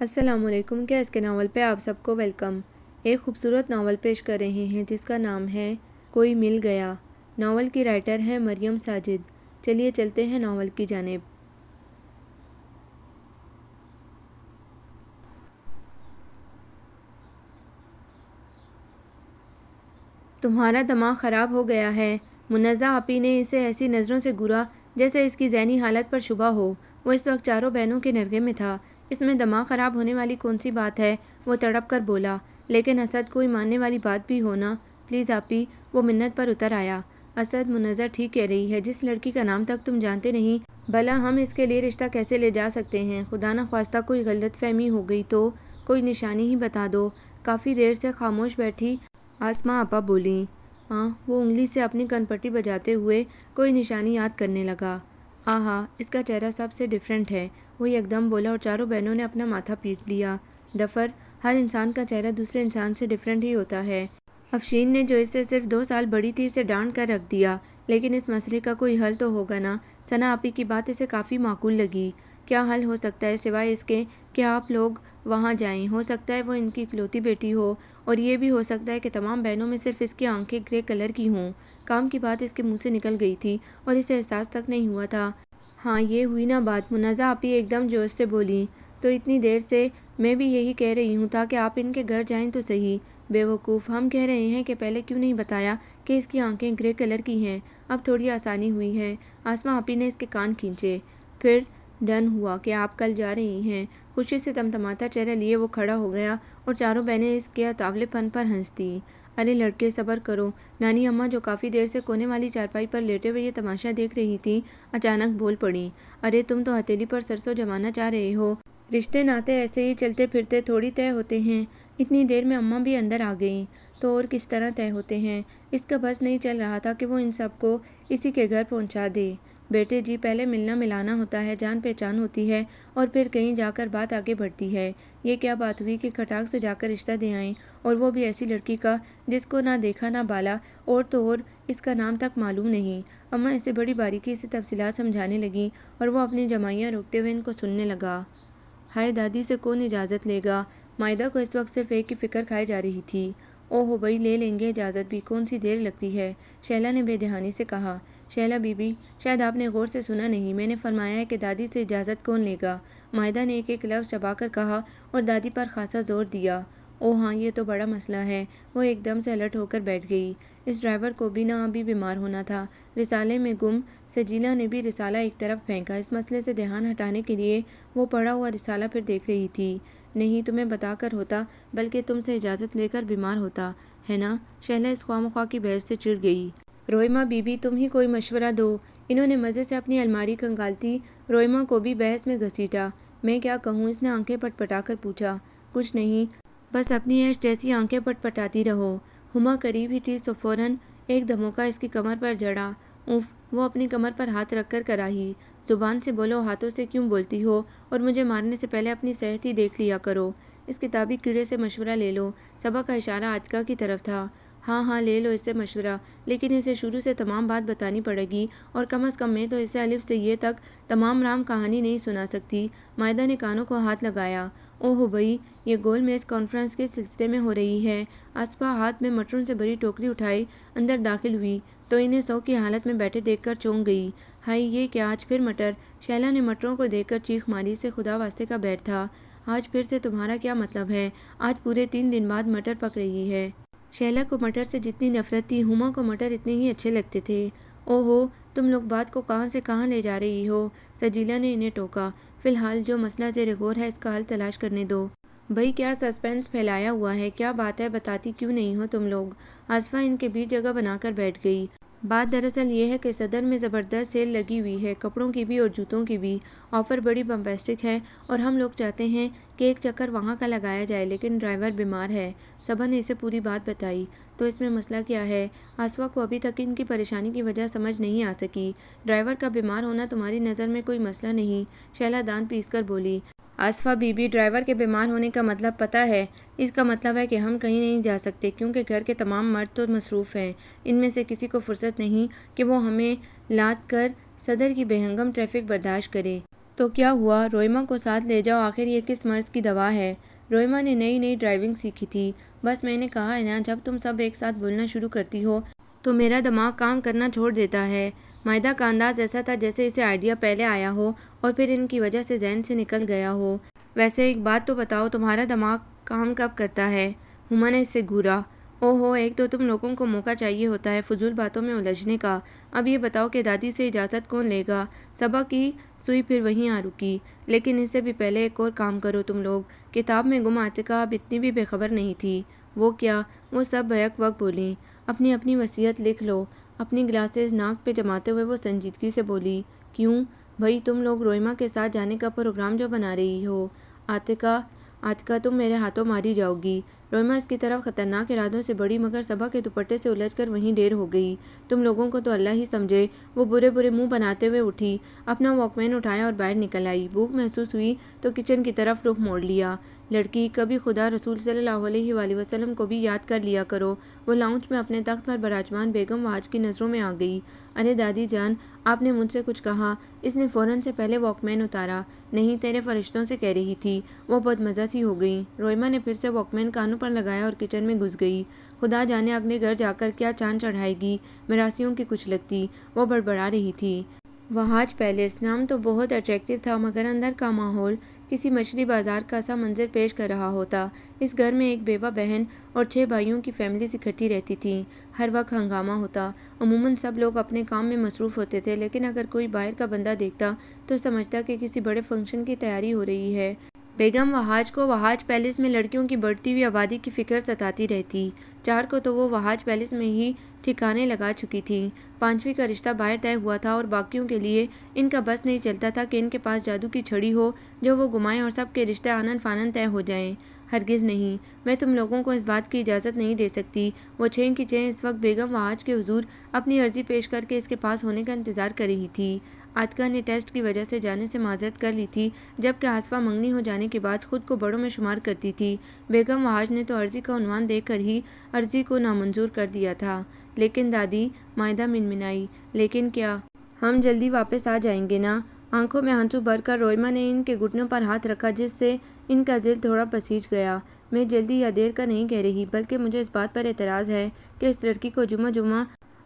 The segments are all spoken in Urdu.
السلام علیکم۔ کیا اس کے ناول پہ آپ سب کو ویلکم۔ ایک خوبصورت ناول پیش کر رہے ہیں جس کا نام ہے کوئی مل گیا۔ ناول کی رائٹر ہیں مریم ساجد۔ چلیے چلتے ہیں ناول کی جانب۔ تمہارا دماغ خراب ہو گیا ہے۔ منزہ آپی نے اسے ایسی نظروں سے گھورا جیسے اس کی ذہنی حالت پر شبہ ہو۔ وہ اس وقت چاروں بہنوں کے نرغے میں تھا۔ اس میں دماغ خراب ہونے والی کون سی بات ہے؟ وہ تڑپ کر بولا۔ لیکن اسد کوئی ماننے والی بات بھی ہو نا۔ پلیز آپی، وہ منت پر اتر آیا۔ اسد، منزہ ٹھیک کہہ رہی ہے۔ جس لڑکی کا نام تک تم جانتے نہیں، بھلا ہم اس کے لیے رشتہ کیسے لے جا سکتے ہیں؟ خدا نخواستہ کوئی غلط فہمی ہو گئی تو کوئی نشانی ہی بتا دو۔ کافی دیر سے خاموش بیٹھی آسماء آپا بولیں۔ وہ انگلی سے اپنی کن پٹی بجاتے ہوئے کوئی نشانی یاد کرنے لگا۔ آہا، اس کا چہرہ سب سے ڈیفرنٹ ہے، وہ یکدم بولا اور چاروں بہنوں نے اپنا ماتھا پیٹ لیا۔ ڈفر، ہر انسان کا چہرہ دوسرے انسان سے ڈیفرنٹ ہی ہوتا ہے۔ افشین نے جو اس سے صرف 2 سال بڑی تھی اسے ڈانٹ کر رکھ دیا۔ لیکن اس مسئلے کا کوئی حل تو ہوگا نا؟ ثنا آپی کی بات اسے کافی معقول لگی۔ کیا حل ہو سکتا ہے سوائے اس کے کہ آپ لوگ وہاں جائیں؟ ہو سکتا ہے وہ ان کی اکلوتی بیٹی ہو، اور یہ بھی ہو سکتا ہے کہ تمام بہنوں میں صرف اس کی آنکھیں گرے کلر کی ہوں۔ کام کی بات اس کے منہ سے نکل گئی تھی اور اسے احساس تک نہیں ہوا تھا۔ ہاں، یہ ہوئی نا بات؟ منزہ آپی ایک دم جوش سے بولی۔ تو اتنی دیر سے میں بھی یہی کہہ رہی ہوں تاکہ آپ ان کے گھر جائیں تو صحیح۔ بیوقوف، ہم کہہ رہے ہیں کہ پہلے کیوں نہیں بتایا کہ اس کی آنکھیں گرے کلر کی ہیں؟ اب تھوڑی آسانی ہوئی ہے۔ آسماء آپی نے اس کے کان کھینچے۔ پھر ڈن ہوا کہ آپ کل جا رہی ہیں۔ خوشی سے تمتماتا چہرہ لیے وہ کھڑا ہو گیا اور چاروں بہنیں اس کے اتاولے پن پر ہنس دیں۔ ارے لڑکے، صبر کرو۔ نانی اماں جو کافی دیر سے کونے والی چارپائی پر لیٹے ہوئے یہ تماشا دیکھ رہی تھیں، اچانک بول پڑیں۔ ارے تم تو ہتھیلی پر سرسوں جمانا چاہ رہے ہو؟ رشتے ناتے ایسے ہی چلتے پھرتے تھوڑی طے ہوتے ہیں۔ اتنی دیر میں اماں بھی اندر آ گئیں۔ تو اور کس طرح طے ہوتے ہیں؟ اس کا بس نہیں چل رہا تھا کہ وہ ان سب کو اسی کے گھر پہنچا دے۔ بیٹے جی، پہلے ملنا ملانا ہوتا ہے، جان پہچان ہوتی ہے، اور پھر کہیں جا کر بات آگے بڑھتی ہے۔ یہ کیا بات ہوئی کہ کھٹاک سے جا کر رشتہ دے آئیں، اور وہ بھی ایسی لڑکی کا جس کو نہ دیکھا نہ بالا، اور تو اور اس کا نام تک معلوم نہیں۔ اماں اسے بڑی باریکی سے تفصیلات سمجھانے لگیں اور وہ اپنی جمائیاں روکتے ہوئے ان کو سننے لگا۔ ہائے دادی سے کون اجازت لے گا؟ مائدہ کو اس وقت صرف ایک کی فکر کھائی جا رہی تھی۔ او ہو بھائی، لے لیں گے اجازت بھی، کون سی دیر لگتی ہے؟ شہلا نے بے دہانی سے کہا۔ شہلا بی بی، شاید آپ نے غور سے سنا نہیں، میں نے فرمایا ہے کہ دادی سے اجازت کون لے گا؟ مائدہ نے ایک ایک لفظ چبا کر کہا اور دادی پر خاصا زور دیا۔ او ہاں، یہ تو بڑا مسئلہ ہے۔ وہ ایک دم سے الرٹ ہو کر بیٹھ گئی۔ اس ڈرائیور کو بھی نہ ابھی بیمار ہونا تھا۔ رسالے میں گم سجیلا نے بھی رسالہ ایک طرف پھینکا۔ اس مسئلے سے دھیان ہٹانے کے لیے وہ پڑھا ہوا رسالہ پھر دیکھ رہی تھی۔ نہیں، تمہیں بتا کر ہوتا، بلکہ تم سے اجازت لے کر بیمار ہوتا ہے نا؟ شہلا اس خواہ مخواہ کی بحث سے چڑ گئی۔ روئمہ بی بی، تم ہی کوئی مشورہ دو۔ انہوں نے مزے سے اپنی الماری کنگالتی روئمہ کو بھی بحث میں گھسیٹا۔ میں کیا کہوں؟ اس نے آنکھیں پٹ پٹا کر پوچھا۔ کچھ نہیں، بس اپنی عیش جیسی آنکھیں پٹ پٹاتی رہو۔ ہما قریب ہی تھی سو فوراً ایک دھموکا اس کی کمر پر جڑا۔ اف، وہ اپنی کمر پر ہاتھ رکھ کر کراہی۔ زبان سے بولو، ہاتھوں سے کیوں بولتی ہو؟ اور مجھے مارنے سے پہلے اپنی صحت ہی دیکھ لیا کرو۔ اس کتابی کیڑے سے مشورہ لے لو۔ صبا کا اشارہ عاتکہ کی طرف تھا۔ ہاں ہاں، لے لو اس سے مشورہ، لیکن اسے شروع سے تمام بات بتانی پڑے گی، اور کم از کم میں تو اسے الف سے یہ تک تمام رام کہانی نہیں سنا سکتی۔ مائدہ نے کانوں کو ہاتھ لگایا۔ او ہو بھئی، یہ گول میز کانفرنس کس سلسلے میں ہو رہی ہے؟ آسپا ہاتھ میں مٹروں سے بھری ٹوکری اٹھائے اندر داخل ہوئی تو انہیں سو کی حالت میں بیٹھے دیکھ کر چونک گئی۔ ہائی، یہ کیا آج پھر مٹر؟ شہلا نے مٹروں کو دیکھ کر چیخ ماری۔ سے خدا واسطے کا بیٹ تھا۔ آج پھر سے تمہارا کیا مطلب ہے؟ آج پورے 3 دن بعد مٹر پک رہی ہے۔ شہلا کو مٹر سے جتنی نفرت تھی، ہما کو مٹر اتنے ہی اچھے لگتے تھے۔ او ہو، تم لوگ بات کو کہاں سے کہاں لے جا رہی ہو؟ سجیلا نے انہیں ٹوکا۔ فی الحال جو مسئلہ زیر غور ہے اس کا حل تلاش کرنے دو۔ بھئی کیا سسپنس پھیلایا ہوا ہے؟ کیا بات ہے، بتاتی کیوں نہیں ہو تم لوگ؟ آصفہ ان کے بیچ جگہ بنا کر بیٹھ گئی۔ بات دراصل یہ ہے کہ صدر میں زبردست سیل لگی ہوئی ہے، کپڑوں کی بھی اور جوتوں کی بھی۔ آفر بڑی بمباسٹک ہے اور ہم لوگ چاہتے ہیں کہ ایک چکر وہاں کا لگایا جائے، لیکن ڈرائیور بیمار ہے۔ صبا نے اسے پوری بات بتائی۔ تو اس میں مسئلہ کیا ہے؟ آصفہ کو ابھی تک ان کی پریشانی کی وجہ سمجھ نہیں آ سکی۔ ڈرائیور کا بیمار ہونا تمہاری نظر میں کوئی مسئلہ نہیں؟ شہلا دان پیس کر بولی۔ آصفہ بی بی، ڈرائیور کے بیمار ہونے کا مطلب پتہ ہے؟ اس کا مطلب ہے کہ ہم کہیں نہیں جا سکتے کیونکہ گھر کے تمام مرد تو مصروف ہیں۔ ان میں سے کسی کو فرصت نہیں کہ وہ ہمیں لاد کر صدر کی بے ہنگم ٹریفک برداشت کرے۔ تو کیا ہوا؟ روئمہ کو ساتھ لے جاؤ، آخر یہ کس مرض کی دوا ہے؟ روئمہ نے نئی نئی ڈرائیونگ سیکھی تھی۔ بس میں نے کہا ہے نا، جب تم سب ایک ساتھ بولنا شروع کرتی ہو تو میرا دماغ کام کرنا چھوڑ دیتا ہے۔ مائدہ کا انداز ایسا تھا جیسے اسے آئیڈیا پہلے آیا ہو اور پھر ان کی وجہ سے ذہن سے نکل گیا ہو۔ ویسے ایک بات تو بتاؤ، تمہارا دماغ کام کب کرتا ہے؟ ہما نے اس سے گھورا۔ اوہو، ایک تو تم لوگوں کو موقع چاہیے ہوتا ہے فضول باتوں میں الجھنے کا۔ اب یہ بتاؤ کہ دادی سے اجازت کون لے گا؟ صبا کی سوئی پھر وہیں آ رکی۔ لیکن اس سے بھی پہلے ایک اور کام کرو تم لوگ۔ کتاب میں گم عاتقہ اب اتنی بھی بے خبر نہیں تھی۔ وہ کیا؟ وہ سب بیک وقت بولیں۔ اپنی اپنی وصیت لکھ لو۔ اپنی گلاسز ناک پہ جماتے ہوئے وہ سنجیدگی سے بولی۔ کیوں بھئی، تم لوگ روئمہ کے ساتھ جانے کا پروگرام جو بنا رہی ہو؟ عاتقہ تم میرے ہاتھوں ماری جاؤ گی۔ روئمہ اس کی طرف خطرناک ارادوں سے بڑھی، مگر صبا کے دوپٹے سے الجھ کر وہیں ڈیر ہو گئی۔ تم لوگوں کو تو اللہ ہی سمجھے۔ وہ برے برے منہ بناتے ہوئے اٹھی، اپنا واک مین اٹھایا اور باہر نکل آئی۔ بھوک محسوس ہوئی تو کچن کی طرف رخ موڑ لیا۔ لڑکی، کبھی خدا رسول صلی اللہ علیہ وآلہ وسلم کو بھی یاد کر لیا کرو۔ وہ لاؤنج میں اپنے تخت پر براجمان بیگم وہاج کی نظروں میں آ گئی۔ ارے دادی جان، آپ نے مجھ سے کچھ کہا؟ اس نے فوراً سے پہلے واک مین اتارا۔ نہیں، تیرے فرشتوں سے کہہ رہی تھی۔ وہ بہت مزہ سی ہو گئی۔ روئمہ نے پھر سے واک مین کانوں پر لگایا اور کچن میں گھس گئی۔ خدا جانے اگلے گھر جا کر کیا چاند چڑھائے گی، میراثیوں کی کچھ لگتی۔ وہ بڑبڑا رہی تھی۔ وہاج پیلس نام تو بہت اٹریکٹیو تھا، مگر اندر کا ماحول کسی مچھلی بازار کا سا منظر پیش کر رہا ہوتا۔ اس گھر میں ایک بیوہ بہن اور 6 بھائیوں کی فیملیز اکٹھی رہتی تھیں۔ ہر وقت ہنگامہ ہوتا۔ عموماً سب لوگ اپنے کام میں مصروف ہوتے تھے، لیکن اگر کوئی باہر کا بندہ دیکھتا تو سمجھتا کہ کسی بڑے فنکشن کی تیاری ہو رہی ہے۔ بیگم وہاج کو وہاج پیلس میں لڑکیوں کی بڑھتی ہوئی آبادی کی فکر ستاتی رہتی۔ 4 کو تو وہ وہاج پیلس میں ہی ٹھکانے لگا چکی تھیں۔ 5ویں کا رشتہ باہر طے ہوا تھا اور باقیوں کے لیے ان کا بس نہیں چلتا تھا کہ ان کے پاس جادو کی چھڑی ہو جو وہ گھمائیں اور سب کے رشتے آنن فانن طے ہو جائیں۔ ہرگز نہیں، میں تم لوگوں کو اس بات کی اجازت نہیں دے سکتی۔ وہ 6 کی 6 اس وقت بیگم وہاج کے حضور اپنی عرضی پیش کر کے اس کے پاس ہونے کا انتظار کر رہی تھی۔ عاتقہ نے ٹیسٹ کی وجہ سے جانے سے معذرت کر لی تھی، جبکہ آصفہ منگنی ہو جانے کے بعد خود کو بڑوں میں شمار کرتی تھی۔ بیگم وہاج نے تو عرضی کا عنوان دیکھ کر ہی عرضی کو نامنظور کر دیا تھا۔ لیکن دادی، مائدہ منمنائی، لیکن کیا؟ ہم جلدی واپس آ جائیں گے نا؟ آنکھوں میں آنسو بھر کر روئمہ نے ان کے گھٹنوں پر ہاتھ رکھا، جس سے ان کا دل تھوڑا پسیج گیا۔ میں جلدی یا دیر کا نہیں کہہ رہی، بلکہ مجھے اس بات پر اعتراض ہے کہ اس لڑکی کو جمعہ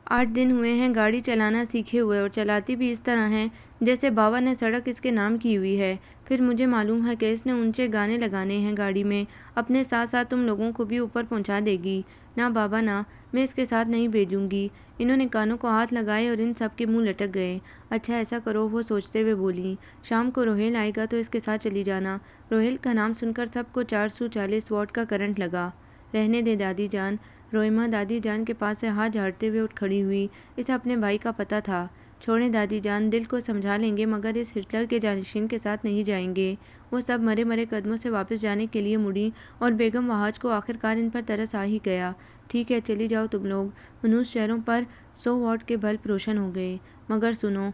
8 دن ہوئے ہیں گاڑی چلانا سیکھے ہوئے، اور چلاتی بھی اس طرح ہے جیسے بابا نے سڑک اس کے نام کی ہوئی ہے۔ پھر مجھے معلوم ہے کہ اس نے اونچے گانے لگانے ہیں گاڑی میں، اپنے ساتھ ساتھ تم لوگوں کو بھی اوپر پہنچا دے گی۔ نہ بابا نہ، میں اس کے ساتھ نہیں بھیجوں گی۔ انہوں نے کانوں کو ہاتھ لگائے اور ان سب کے منہ لٹک گئے۔ اچھا ایسا کرو، وہ سوچتے ہوئے بولی۔ شام کو روہیل آئے گا تو اس کے ساتھ چلی جانا۔ روہیل کا نام سن کر سب کو 440 واٹ کا کرنٹ لگا۔ رہنے دے دادی جان۔ روئمہ دادی جان کے پاس سے ہاتھ جھاڑتے ہوئے اٹھ کھڑی ہوئی۔ اسے اپنے بھائی کا پتہ تھا۔ چھوڑیں دادی جان، دل کو سمجھا لیں گے، مگر اس ہٹلر کے جانشین کے ساتھ نہیں جائیں گے۔ وہ سب مرے مرے قدموں سے واپس جانے کے لیے مڑیں اور بیگم وہاج کو آخرکار ان پر ترس آ ہی گیا۔ ٹھیک ہے، چلی جاؤ تم لوگ۔ ہنوز شہروں پر 100 واٹ کے بلب روشن ہو گئے۔ مگر سنو،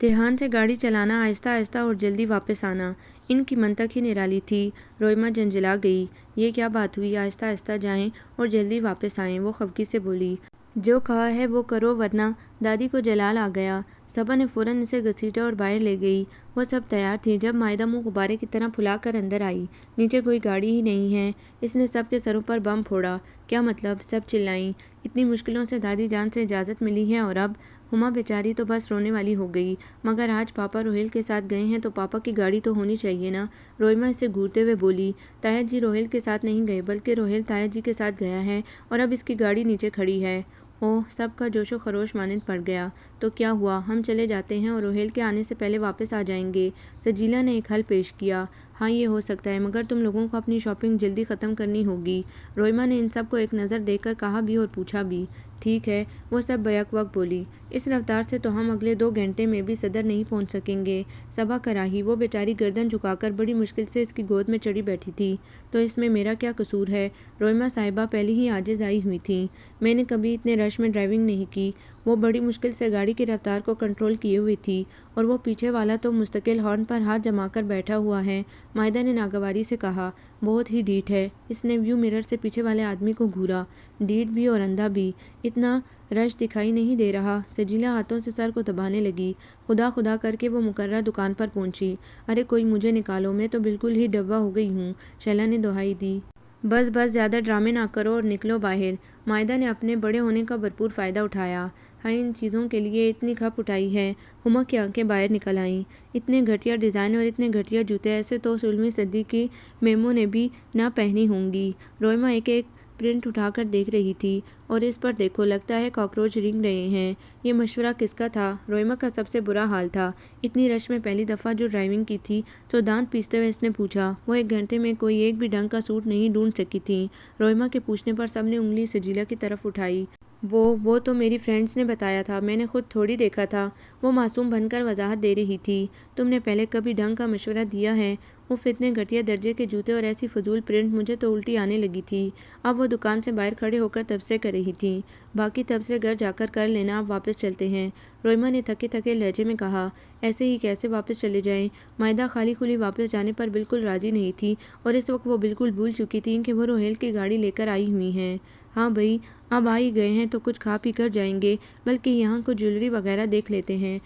دھیان سے گاڑی چلانا، آہستہ آہستہ اور جلدی واپس آنا۔ ان کی منطق ہی نرالی تھی۔ روئمہ جھنجھلا گئی۔ یہ کیا بات ہوئی، آہستہ آہستہ جائیں اور جلدی واپس آئیں؟ وہ خفگی سے بولی۔ جو کہا ہے وہ کرو، ورنہ دادی کو جلال آ گیا۔ صبا نے فوراً اسے گھسیٹا اور باہر لے گئی۔ وہ سب تیار تھی جب مائدہ منہ غبارے کی طرح پھلا کر اندر آئی۔ نیچے کوئی گاڑی ہی نہیں ہے۔ اس نے سب کے سروں پر بم پھوڑا۔ کیا مطلب؟ سب چلائیں۔ اتنی مشکلوں سے دادی جان سے اجازت ملی ہے اور اب؟ ہما بیچاری تو بس رونے والی ہو گئی۔ مگر آج پاپا روہیل کے ساتھ گئے ہیں تو پاپا کی گاڑی تو ہونی چاہیے نا؟ روئمہ اسے گھورتے ہوئے بولی۔ تایا جی روہیل کے ساتھ نہیں گئے، بلکہ روہیل تایا جی کے ساتھ گیا ہے اور اب اس کی گاڑی نیچے کھڑی ہے۔ اوہ، سب کا جوش و خروش مانند پڑ گیا۔ تو کیا ہوا؟ ہم چلے جاتے ہیں اور روہیل کے آنے سے پہلے واپس آ جائیں گے۔ سجیلا نے ایک حل پیش کیا۔ ہاں یہ ہو سکتا ہے، مگر تم لوگوں کو اپنی شاپنگ جلدی ختم کرنی ہوگی۔ روئمہ نے ان سب کو ایک نظر دے کر کہا بھی اور پوچھا بھی۔ ٹھیک ہے، وہ سب بیک وقت بولی۔ اس رفتار سے تو ہم اگلے 2 گھنٹے میں بھی صدر نہیں پہنچ سکیں گے۔ صبا کراہی، وہ بیچاری گردن جھکا کر بڑی مشکل سے اس کی گود میں چڑھی بیٹھی تھی۔ تو اس میں میرا کیا قصور ہے؟ روئمہ صاحبہ پہلے ہی عاجز آئی ہوئی تھیں۔ میں نے کبھی اتنے رش میں ڈرائیونگ نہیں کی۔ وہ بڑی مشکل سے گاڑی کی رفتار کو کنٹرول کیے ہوئی تھی اور وہ پیچھے والا تو مستقل ہارن پر ہاتھ جما کر بیٹھا ہوا ہے۔ مائدہ نے ناگواری سے کہا، بہت ہی ڈھیٹ ہے۔ اس نے ویو میرر سے پیچھے والے آدمی کو گھورا۔ ڈھیٹ بھی اور اندھا بھی، اتنا رش دکھائی نہیں دے رہا۔ سجیلا ہاتھوں سے سر کو دبانے لگی۔ خدا خدا کر کے وہ مقررہ دکان پر پہنچی۔ ارے کوئی مجھے نکالو، میں تو بالکل ہی ڈبہ ہو گئی ہوں، شیلا نے دہائی دی۔ بس بس زیادہ ڈرامے نہ کرو اور نکلو باہر۔ مائدہ نے اپنے بڑے ہونے کا بھرپور فائدہ اٹھایا۔ ہائے ان چیزوں کے لیے اتنی کھپ اٹھائی ہے۔ ہما کی آنکھیں باہر نکل آئیں۔ اتنے گھٹیا ڈیزائن اور اتنے گھٹیا جوتے ایسے تو 16ویں صدی کی میموں نے بھی نہ پہنی ہوں گی۔ روئما ایک ایک پرنٹ اٹھا کر دیکھ رہی تھی۔ اور اس پر دیکھو، لگتا ہے کاکروچ رینگ رہے ہیں۔ یہ مشورہ کس کا تھا؟ روئما کا سب سے برا حال تھا۔ اتنی رش میں پہلی دفعہ جو ڈرائیونگ کی تھی، سو دانت پیستے ہوئے اس نے پوچھا۔ وہ 1 گھنٹے میں کوئی ایک بھی ڈھنگ کا سوٹ نہیں ڈھونڈ سکی تھی۔ روئما کے پوچھنے پر سب نے انگلی سجیلا کی طرف اٹھائی۔ وہ تو میری فرینڈس نے بتایا تھا، میں نے خود تھوڑی دیکھا تھا۔ وہ معصوم بن کر وضاحت دے رہی تھی۔ تم نے پہلے کبھی ڈھنگ کا مشورہ دیا ہے؟ اف، اتنے گھٹیا درجے کے جوتے اور ایسی فضول پرنٹ، مجھے تو الٹی آنے لگی تھی۔ اب وہ دکان سے باہر کھڑے ہو کر تبصرے کر رہی تھی۔ باقی تبصرے گھر جا کر لینا، اب واپس چلتے ہیں، روئما نے تھکے تھکے لہجے میں کہا۔ ایسے ہی کیسے واپس چلے جائیں؟ مائدہ خالی کھلی واپس جانے پر بالکل راضی نہیں تھی اور اس وقت وہ بالکل بھول چکی تھی کہ وہ روہیل کی گاڑی لے کر آئی ہوئی ہیں۔ ہاں بھئی، اب آ ہی گئے ہیں تو کچھ کھا پی کر جائیں گے، بلکہ یہاں کچھ جیولری وغیرہ دیکھ لیتے ہیں۔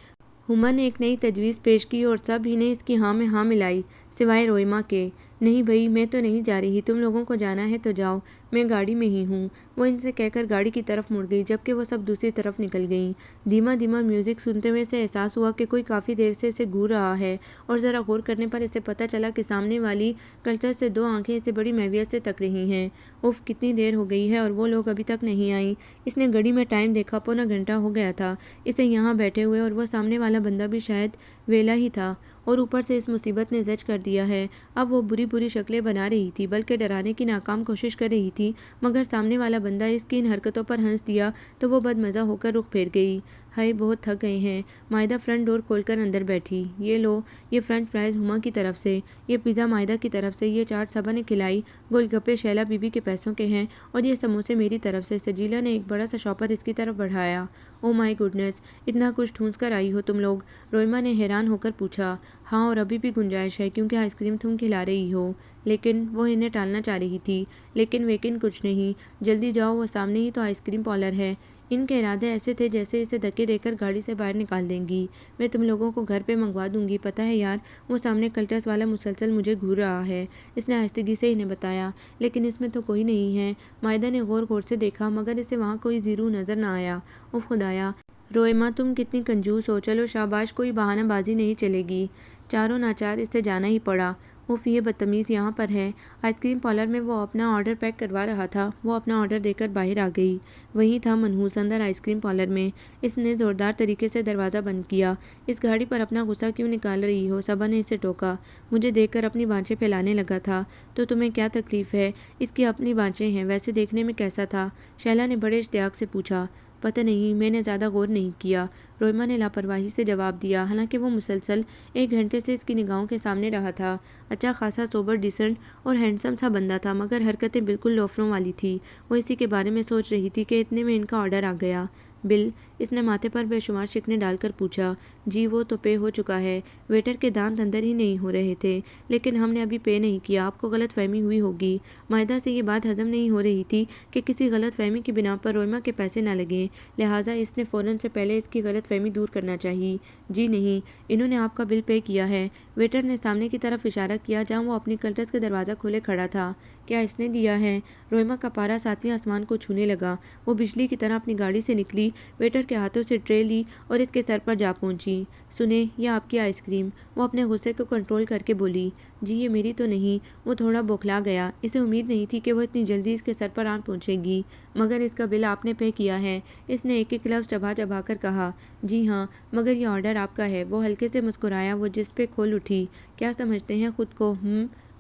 ہما نے ایک نئی تجویز پیش کی اور سب ہی نے اس کی ہاں میں ہاں ملائی، سوائے روئما کے۔ نہیں بھئی، میں تو نہیں جا رہی، تم لوگوں کو جانا ہے تو جاؤ، میں گاڑی میں ہی ہوں۔ وہ ان سے کہہ کر گاڑی کی طرف مڑ گئی، جبکہ وہ سب دوسری طرف نکل گئیں۔ دھیما دھیما میوزک سنتے ہوئے اسے احساس ہوا کہ کوئی کافی دیر سے اسے گھور رہا ہے، اور ذرا غور کرنے پر اسے پتہ چلا کہ سامنے والی کلٹس سے 2 آنکھیں اسے بڑی محویت سے تک رہی ہیں۔ اف، کتنی دیر ہو گئی ہے اور وہ لوگ ابھی تک نہیں آئیں۔ اس نے گھڑی میں ٹائم دیکھا، پونا گھنٹہ ہو گیا تھا اسے یہاں بیٹھے ہوئے، اور وہ سامنے والا بندہ بھی شاید ویلا ہی تھا، اور اوپر سے اس مصیبت نے زج کر دیا ہے۔ اب وہ بری بری شکلیں بنا رہی تھی، بلکہ ڈرانے کی ناکام کوشش کر رہی تھی، مگر سامنے والا بندہ اس کی ان حرکتوں پر ہنس دیا تو وہ بدمزہ ہو کر رخ پھیر گئی۔ ہائے، بہت تھک گئے ہیں۔ مائدہ فرنٹ ڈور کھول کر اندر بیٹھی۔ یہ لو، یہ فرنچ فرائز ہما کی طرف سے، یہ پیزا مائدہ کی طرف سے، یہ چاٹ صبا نے کھلائی، گول گپے شیلا بی بی کے پیسوں کے ہیں، اور یہ سموسے میری طرف سے۔ سجیلا نے ایک بڑا سا شاپر اس کی طرف بڑھایا۔ او مائی گڈنس، اتنا کچھ ٹھونس کر آئی ہو تم لوگ؟ روئما نے حیران ہو کر پوچھا۔ ہاں، اور ابھی بھی گنجائش ہے، کیونکہ آئس کریم تم کھلا رہی ہو۔ لیکن وہ انہیں ٹالنا چاہ رہی تھی۔ لیکن کچھ نہیں، جلدی جاؤ، وہ سامنے ہی تو آئس کریم پارلر ہے۔ ان کے ارادے ایسے تھے جیسے اسے دھکے دے کر گاڑی سے باہر نکال دیں گی۔ میں تم لوگوں کو گھر پہ منگوا دوں گی، پتہ ہے یار، وہ سامنے کلٹس والا مسلسل مجھے گھور رہا ہے، اس نے آہستگی سے انہیں بتایا۔ لیکن اس میں تو کوئی نہیں ہے۔ مائدہ نے غور غور سے دیکھا، مگر اسے وہاں کوئی زیرو نظر نہ آیا۔ اف خدایا، روئما تم کتنی کنجوس ہو، چلو شاباش، کوئی بہانہ بازی نہیں چلے گی۔ چاروں ناچار اسے جانا ہی پڑا۔ اف، یہ بدتمیز یہاں پر ہے۔ آئس کریم پارلر میں وہ اپنا آرڈر پیک کروا رہا تھا، وہ اپنا آرڈر دے کر باہر آ گئی۔ وہی تھا منحوس، اندر آئس کریم پارلر میں۔ اس نے زوردار طریقے سے دروازہ بند کیا۔ اس گاڑی پر اپنا غصہ کیوں نکال رہی ہو؟ صبا نے اسے ٹوکا۔ مجھے دیکھ کر اپنی بانچیں پھیلانے لگا تھا، تو تمہیں کیا تکلیف ہے؟ اس کی اپنی بانچیں ہیں، ویسے دیکھنے میں کیسا تھا؟ شیلا نے بڑے اشتیاق سے پوچھا۔ پتہ نہیں، میں نے زیادہ غور نہیں کیا، روئما نے لاپرواہی سے جواب دیا، حالانکہ وہ مسلسل 1 گھنٹے سے اس کی نگاہوں کے سامنے رہا تھا۔ اچھا خاصا سوبر ڈیسنٹ اور ہینڈسم سا بندہ تھا، مگر حرکتیں بالکل لوفروں والی تھی۔ وہ اسی کے بارے میں سوچ رہی تھی کہ اتنے میں ان کا آرڈر آ گیا۔ بل، اس نے ماتھے پر بے شمار شکنیں ڈال کر پوچھا۔ جی، وہ تو پے ہو چکا ہے، ویٹر کے دانت اندر ہی نہیں ہو رہے تھے، لیکن ہم نے ابھی پے نہیں کیا، آپ کو غلط فہمی ہوئی ہوگی۔ مائدہ سے یہ بات ہضم نہیں ہو رہی تھی کہ کسی غلط فہمی کی بنا پر روئما کے پیسے نہ لگیں، لہٰذا اس نے فوراً سے پہلے اس کی غلط فہمی دور کرنا چاہیے۔ جی نہیں، انہوں نے آپ کا بل پے کیا ہے، ویٹر نے سامنے کی طرف اشارہ کیا جہاں وہ اپنی کلٹس کے دروازہ کھولے کھڑا تھا۔ کیا اس نے دیا ہے؟ روئما کا پارا 7ویں آسمان کو چھونے لگا۔ وہ بجلی کی طرح اپنی گاڑی سے نکلی، ویٹر کے ہاتھوں سے ٹرے لی اور اس کے سر پر جا پہنچی۔ سنیں، یہ آپ کی آئس کریم، وہ اپنے غصے کو کنٹرول کر کے بولی۔ جی، یہ میری تو نہیں۔ وہ تھوڑا بوکھلا گیا، اسے امید نہیں تھی کہ وہ اتنی جلدی اس کے سر پر آن پہنچے گی۔ مگر اس کا بل آپ نے پے کیا ہے، اس نے ایک ایک لفظ چبا چبا کر کہا۔ جی ہاں، مگر یہ آرڈر آپ کا ہے۔ وہ ہلکے سے مسکرایا، وہ جس پہ کھول اٹھی۔ کیا سمجھتے ہیں خود کو؟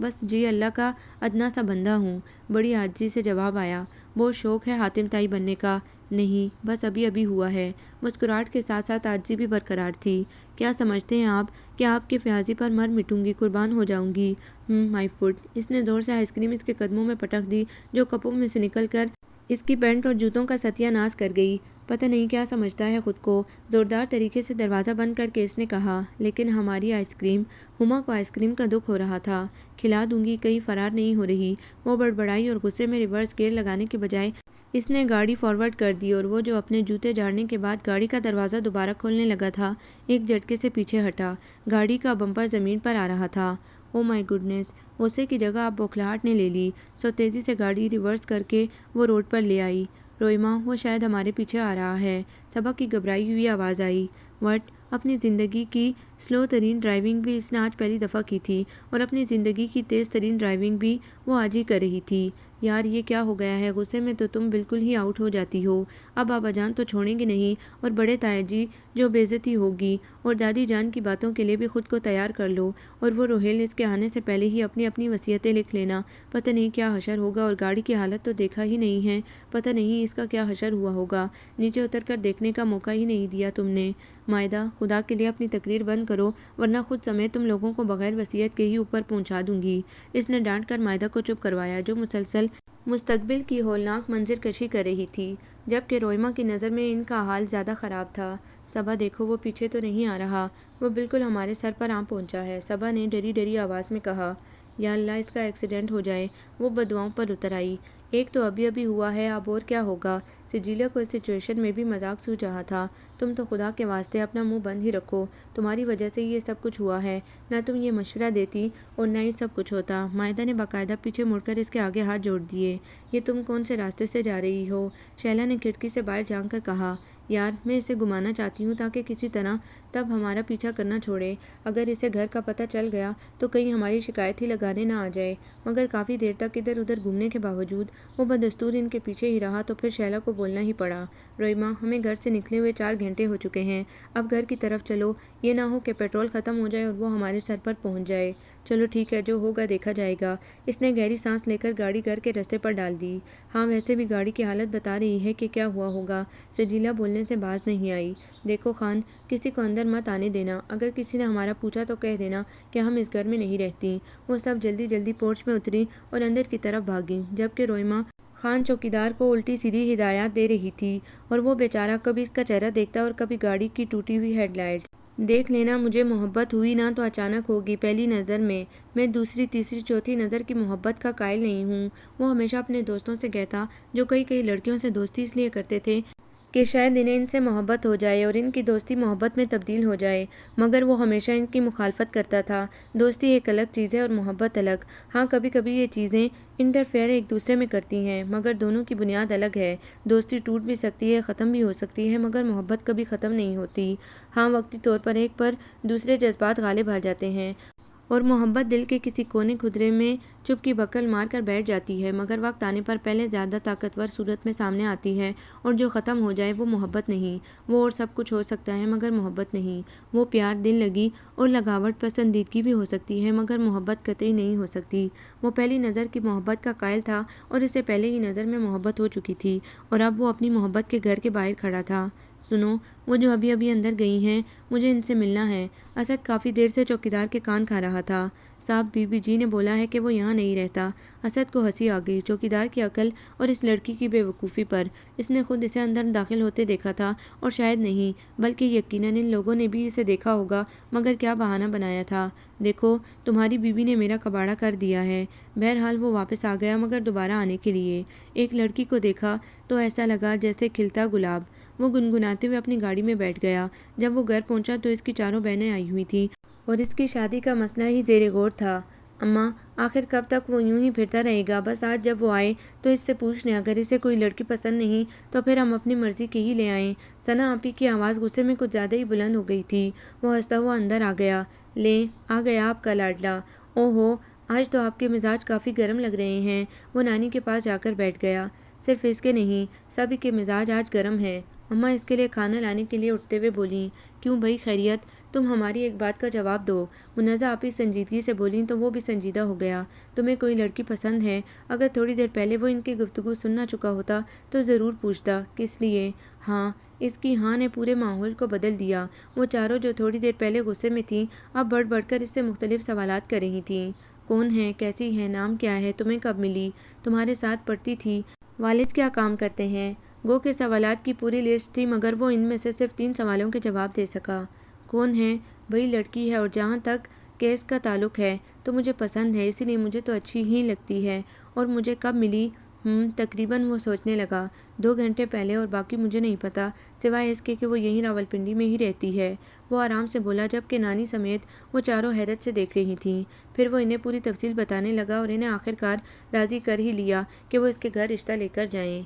بس جی، اللہ کا ادنا سا بندہ ہوں، بڑی عاجزی سے جواب آیا۔ بہت شوق ہے حاتم تائی بننے کا؟ نہیں، بس ابھی ابھی ہوا ہے۔ مسکراہٹ کے ساتھ ساتھ عاجزی بھی برقرار تھی۔ کیا سمجھتے ہیں آپ کہ آپ کے فیاضی پر مر مٹوں گی، قربان ہو جاؤں گی؟ مائی فوڈ، اس نے زور سے آئس کریم اس کے قدموں میں پٹک دی جو کپوں میں سے نکل کر اس کی پینٹ اور جوتوں کا ستیہ ناش کر گئی۔ پتہ نہیں کیا سمجھتا ہے خود کو۔ زوردار طریقے سے دروازہ بند کر کے اس نے کہا، لیکن ہماری آئس کریم۔ ہما کو آئس کریم کا دکھ ہو رہا تھا۔ کھلا دوں گی، کہیں فرار نہیں ہو رہی، وہ بڑبڑائی اور غصے میں ریورس گیئر لگانے کے بجائے اس نے گاڑی فارورڈ کر دی اور وہ جو اپنے جوتے جھاڑنے کے بعد گاڑی کا دروازہ دوبارہ کھولنے لگا تھا، ایک جھٹکے سے پیچھے ہٹا۔ گاڑی کا بمپر زمین پر آ رہا تھا۔ او مائی گڈنس! غصے کی جگہ اب بوکھلاہٹ نے لے لی، سو تیزی سے گاڑی ریورس کر کے وہ روڈ پر لے آئی۔ روئما، وہ شاید ہمارے پیچھے آ رہا ہے، صبا کی گھبرائی ہوئی آواز آئی۔ وٹ؟ اپنی زندگی کی سلو ترین ڈرائیونگ بھی اس نے آج پہلی دفعہ کی تھی، اور اپنی زندگی کی تیز ترین ڈرائیونگ بھی وہ آج ہی کر رہی تھی۔ یار یہ کیا ہو گیا ہے؟ غصے میں تو تم بالکل ہی آؤٹ ہو جاتی ہو۔ اب ابا جان تو چھوڑیں گے نہیں، اور بڑے تایا جی جو بے عزتی ہوگی، اور دادی جان کی باتوں کے لیے بھی خود کو تیار کر لو، اور وہ روہیل اس کے آنے سے پہلے ہی اپنی وصیتیں لکھ لینا۔ پتہ نہیں کیا حشر ہوگا، اور گاڑی کی حالت تو دیکھا ہی نہیں ہے، پتہ نہیں اس کا کیا حشر ہوا ہوگا۔ نیچے اتر کر دیکھنے کا موقع ہی نہیں دیا تم نے۔ مائدہ، خدا کے لیے اپنی تقریر بند کرو، ورنہ خود سمیت تم لوگوں کو بغیر وصیت کے ہی اوپر پہنچا دوں گی۔ اس نے ڈانٹ کر مائدہ کو چپ کروایا، جو مسلسل مستقبل کی ہولناک منظر کشی کر رہی تھی، جبکہ روئما کی نظر میں ان کا حال زیادہ خراب تھا۔ صبا دیکھو، وہ پیچھے تو نہیں آ رہا، وہ بالکل ہمارے سر پر آ پہنچا ہے، صبا نے ڈری ڈری آواز میں کہا۔ یا اللہ، اس کا ایکسیڈنٹ ہو جائے۔ وہ بددعاؤں پر اتر آئی۔ ایک تو ابھی ابھی ہوا ہے، اب اور کیا ہوگا؟ سجیلا کو اس سچویشن میں بھی مذاق سوچ رہا تھا۔ تم تو خدا کے واسطے اپنا منہ بند ہی رکھو، تمہاری وجہ سے یہ سب کچھ ہوا ہے، نہ تم یہ مشورہ دیتی اور نہ ہی سب کچھ ہوتا۔ مائدہ نے باقاعدہ پیچھے مڑ کر اس کے آگے ہاتھ جوڑ دیے۔ یہ تم کون سے راستے سے جا رہی ہو؟ شیلا نے کھڑکی سے باہر جھانک کر کہا۔ یار، میں اسے گھمانا چاہتی ہوں تاکہ کسی طرح تب ہمارا پیچھا کرنا چھوڑے۔ اگر اسے گھر کا پتہ چل گیا تو کہیں ہماری شکایت ہی لگانے نہ آ جائے۔ مگر کافی دیر تک ادھر ادھر گھومنے کے باوجود وہ بدستور ان کے پیچھے ہی رہا، تو پھر شیلا کو بولنا ہی پڑا۔ روئما، ہمیں گھر سے نکلے ہوئے 4 گھنٹے ہو چکے ہیں، اب گھر کی طرف چلو، یہ نہ ہو کہ پیٹرول ختم ہو جائے اور وہ ہمارے سر پر پہنچ جائے۔ چلو ٹھیک ہے، جو ہوگا دیکھا جائے گا۔ اس نے گہری سانس لے کر گاڑی گھر کے رستے پر ڈال دی۔ ہاں، ویسے بھی گاڑی کی حالت بتا رہی ہے کہ کیا ہوا ہوگا۔ سجیلا بولنے سے باز نہیں آئی۔ دیکھو خان، کسی کو اندر مت آنے دینا، اگر کسی نے ہمارا پوچھا تو کہہ دینا کہ ہم اس گھر میں نہیں رہتی۔ وہ سب جلدی جلدی پورچ میں اتری اور اندر کی طرف بھاگی، جبکہ روئما خان چوکیدار کو الٹی سیدھی ہدایات دے رہی تھی، اور وہ بیچارہ کبھی اس کا چہرہ دیکھتا اور کبھی گاڑی کی ٹوٹی ہوئی ہیڈ لائٹس۔ دیکھ لینا، مجھے محبت ہوئی نہ تو اچانک ہوگی، پہلی نظر میں دوسری تیسری چوتھی نظر کی محبت کا قائل نہیں ہوں۔ وہ ہمیشہ اپنے دوستوں سے کہتا، جو کئی لڑکیوں سے دوستی اس لیے کرتے تھے کہ شاید انہیں ان سے محبت ہو جائے اور ان کی دوستی محبت میں تبدیل ہو جائے، مگر وہ ہمیشہ ان کی مخالفت کرتا تھا۔ دوستی ایک الگ چیز ہے اور محبت الگ۔ ہاں، کبھی کبھی یہ چیزیں انٹرفیئر ایک دوسرے میں کرتی ہیں، مگر دونوں کی بنیاد الگ ہے۔ دوستی ٹوٹ بھی سکتی ہے، ختم بھی ہو سکتی ہے، مگر محبت کبھی ختم نہیں ہوتی۔ ہاں، وقتی طور پر ایک پر دوسرے جذبات غالب آ جاتے ہیں، اور محبت دل کے کسی کونے خدرے میں چپ کی بکل مار کر بیٹھ جاتی ہے، مگر وقت آنے پر پہلے زیادہ طاقتور صورت میں سامنے آتی ہے، اور جو ختم ہو جائے وہ محبت نہیں۔ وہ اور سب کچھ ہو سکتا ہے مگر محبت نہیں۔ وہ پیار، دل لگی اور لگاوٹ، پسندیدگی بھی ہو سکتی ہے، مگر محبت قطعی نہیں ہو سکتی۔ وہ پہلی نظر کی محبت کا قائل تھا، اور اسے پہلے ہی نظر میں محبت ہو چکی تھی، اور اب وہ اپنی محبت کے گھر کے باہر کھڑا تھا۔ سنو، وہ جو ابھی ابھی اندر گئی ہیں، مجھے ان سے ملنا ہے۔ اسد کافی دیر سے چوکیدار کے کان کھا رہا تھا۔ صاحب، بی بی جی نے بولا ہے کہ وہ یہاں نہیں رہتا۔ اسد کو ہنسی آ گئی، چوکیدار کی عقل اور اس لڑکی کی بے وقوفی پر۔ اس نے خود اسے اندر داخل ہوتے دیکھا تھا، اور شاید نہیں بلکہ یقیناً ان لوگوں نے بھی اسے دیکھا ہوگا، مگر کیا بہانہ بنایا تھا۔ دیکھو، تمہاری بیوی نے میرا کباڑہ کر دیا ہے۔ بہرحال وہ واپس آ گیا، مگر دوبارہ آنے کے لیے۔ ایک لڑکی کو دیکھا تو ایسا لگا جیسے کھلتا گلاب۔ وہ گنگناتے ہوئے اپنی گاڑی میں بیٹھ گیا۔ جب وہ گھر پہنچا تو اس کی 4 بہنیں آئی ہوئی تھیں، اور اس کی شادی کا مسئلہ ہی زیر غور تھا۔ اماں، آخر کب تک وہ یوں ہی پھرتا رہے گا؟ بس آج جب وہ آئے تو اس سے پوچھ لیں، اگر اسے کوئی لڑکی پسند نہیں تو پھر ہم اپنی مرضی کے ہی لے آئیں۔ ثنا آپی کی آواز غصے میں کچھ زیادہ ہی بلند ہو گئی تھی۔ وہ ہنستا ہوا اندر آ گیا۔ لیں، آ گیا آپ کا لاڈلا۔ او ہو، آج تو آپ کے مزاج کافی گرم لگ رہے ہیں۔ وہ نانی کے پاس جا کر بیٹھ گیا۔ صرف اس کے نہیں، سبھی کے مزاج آج گرم ہیں۔ اماں اس کے لیے کھانا لانے کے لیے اٹھتے ہوئے بولیں۔ کیوں بھائی، خیریت؟ تم ہماری ایک بات کا جواب دو۔ منزہ آپی سنجیدگی سے بولیں تو وہ بھی سنجیدہ ہو گیا۔ تمہیں کوئی لڑکی پسند ہے؟ اگر تھوڑی دیر پہلے وہ ان کی گفتگو سن نہ چکا ہوتا تو ضرور پوچھتا، کس لیے؟ ہاں، اس کی ہاں نے پورے ماحول کو بدل دیا۔ وہ چاروں جو تھوڑی دیر پہلے غصے میں تھیں، اب بڑھ بڑھ کر اس سے مختلف سوالات کر رہی تھیں۔ کون ہے؟ کیسی ہے؟ نام کیا ہے؟ تمہیں کب ملی؟ تمہارے ساتھ پڑھتی تھی؟ والد کیا کام کرتے ہیں؟ گو کے سوالات کی پوری لسٹ تھی مگر وہ ان میں سے صرف 3 سوالوں کے جواب دے سکا۔ کون ہے؟ بڑی لڑکی ہے اور جہاں تک کیس کا تعلق ہے تو مجھے پسند ہے، اسی لیے مجھے تو اچھی ہی لگتی ہے۔ اور مجھے کب ملی؟ تقریباً وہ سوچنے لگا 2 گھنٹے پہلے، اور باقی مجھے نہیں پتا سوائے اس کے کہ وہ یہیں راولپنڈی میں ہی رہتی ہے۔ وہ آرام سے بولا جبکہ نانی سمیت وہ چاروں حیرت سے دیکھ رہی تھیں۔ پھر وہ انہیں پوری تفصیل بتانے لگا اور انہیں آخرکار راضی کر ہی لیا کہ وہ اس کے گھر رشتہ لے کر جائیں۔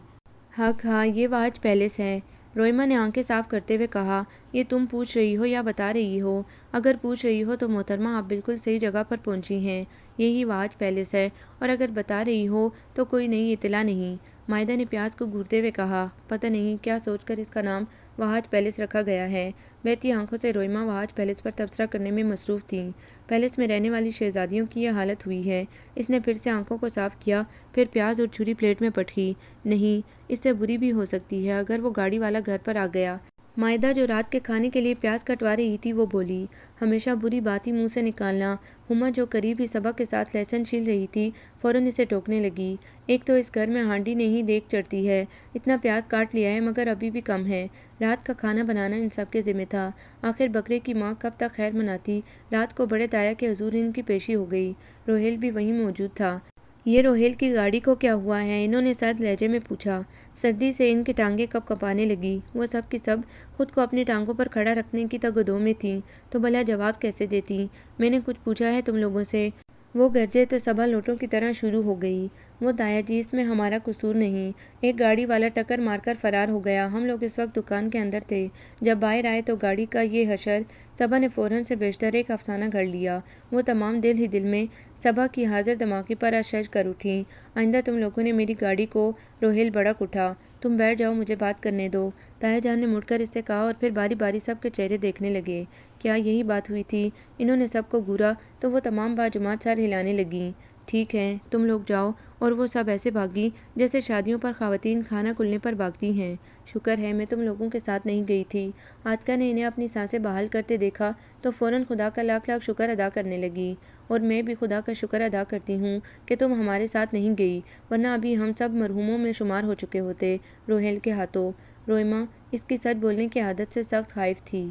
حق ہاں، یہ واج پیلس ہے، روئما نے آنکھیں صاف کرتے ہوئے کہا۔ یہ تم پوچھ رہی ہو یا بتا رہی ہو؟ اگر پوچھ رہی ہو تو محترمہ آپ بالکل صحیح جگہ پر پہنچی ہیں، یہی واج پیلس ہے، اور اگر بتا رہی ہو تو کوئی نئی اطلاع نہیں۔ مائدہ نے پیاز کو گھورتے ہوئے کہا۔ پتہ نہیں کیا سوچ کر اس کا نام وہاج پیلس رکھا گیا ہے۔ بہتی آنکھوں سے روئما وہاج پیلس پر تبصرہ کرنے میں مصروف تھیں۔ پیلس میں رہنے والی شہزادیوں کی یہ حالت ہوئی ہے۔ اس نے پھر سے آنکھوں کو صاف کیا، پھر پیاز اور چھری پلیٹ میں پٹکی۔ نہیں، اس سے بری بھی ہو سکتی ہے اگر وہ گاڑی والا گھر پر آ گیا۔ مائدہ جو رات کے کھانے کے لیے پیاز کٹوا رہی تھی وہ بولی۔ ہمیشہ بری بات ہی منہ سے نکالنا۔ ہما جو قریب ہی صبا کے ساتھ لہسن چھیل رہی تھی فوراً اسے ٹوکنے لگی۔ ایک تو اس گھر میں ہانڈی نہیں دیکھ چڑھتی ہے، اتنا پیاز کاٹ لیا ہے مگر ابھی بھی کم ہے۔ رات کا کھانا بنانا ان سب کے ذمہ تھا۔ آخر بکرے کی ماں کب تک خیر مناتی؟ رات کو بڑے تایا کے حضور ان کی پیشی ہو گئی۔ روہیل بھی وہیں موجود تھا۔ یہ روہیل کی گاڑی کو کیا ہوا ہے؟ انہوں نے سرد لہجے میں پوچھا۔ سردی سے ان کی ٹانگیں کب کپانے لگی۔ وہ سب کی سب خود کو اپنی ٹانگوں پر کھڑا رکھنے کی تگ و دو میں تھیں تو بھلا جواب کیسے دیتی؟ میں نے کچھ پوچھا ہے تم لوگوں سے؟ وہ گرجے تو صبا لوٹوں کی طرح شروع ہو گئی۔ وہ تایا جی اس میں ہمارا قصور نہیں، ایک گاڑی والا ٹکر مار کر فرار ہو گیا، ہم لوگ اس وقت دکان کے اندر تھے، جب باہر آئے تو گاڑی کا یہ حشر۔ صبا نے فوراً سے بیشتر ایک افسانہ گھڑ لیا۔ وہ تمام دل ہی دل میں صبا کی حاضر دماغی پر اشش کر اٹھی۔ آئندہ تم لوگوں نے میری گاڑی کو۔ روہیل بھڑک اٹھا۔ تم بیٹھ جاؤ، مجھے بات کرنے دو، تایا جان نے مڑ کر اس سے کہا، اور پھر باری باری سب کے چہرے دیکھنے لگے۔ کیا یہی بات ہوئی تھی؟ انہوں نے سب کو گھورا تو وہ تمام باجماعت سر ہلانے لگیں۔ ٹھیک ہے، تم لوگ جاؤ، اور وہ سب ایسے بھاگی جیسے شادیوں پر خواتین کھانا کھلنے پر بھاگتی ہیں۔ شکر ہے میں تم لوگوں کے ساتھ نہیں گئی تھی۔ عاتکہ نے انہیں اپنی سانسیں بحال کرتے دیکھا تو فوراً خدا کا لاکھ لاکھ شکر ادا کرنے لگی۔ اور میں بھی خدا کا شکر ادا کرتی ہوں کہ تم ہمارے ساتھ نہیں گئی، ورنہ ابھی ہم سب مرحوموں میں شمار ہو چکے ہوتے۔ روہیل کے ہاتھوں۔ روئما اس کی سچ بولنے کی عادت سے سخت خائف تھی۔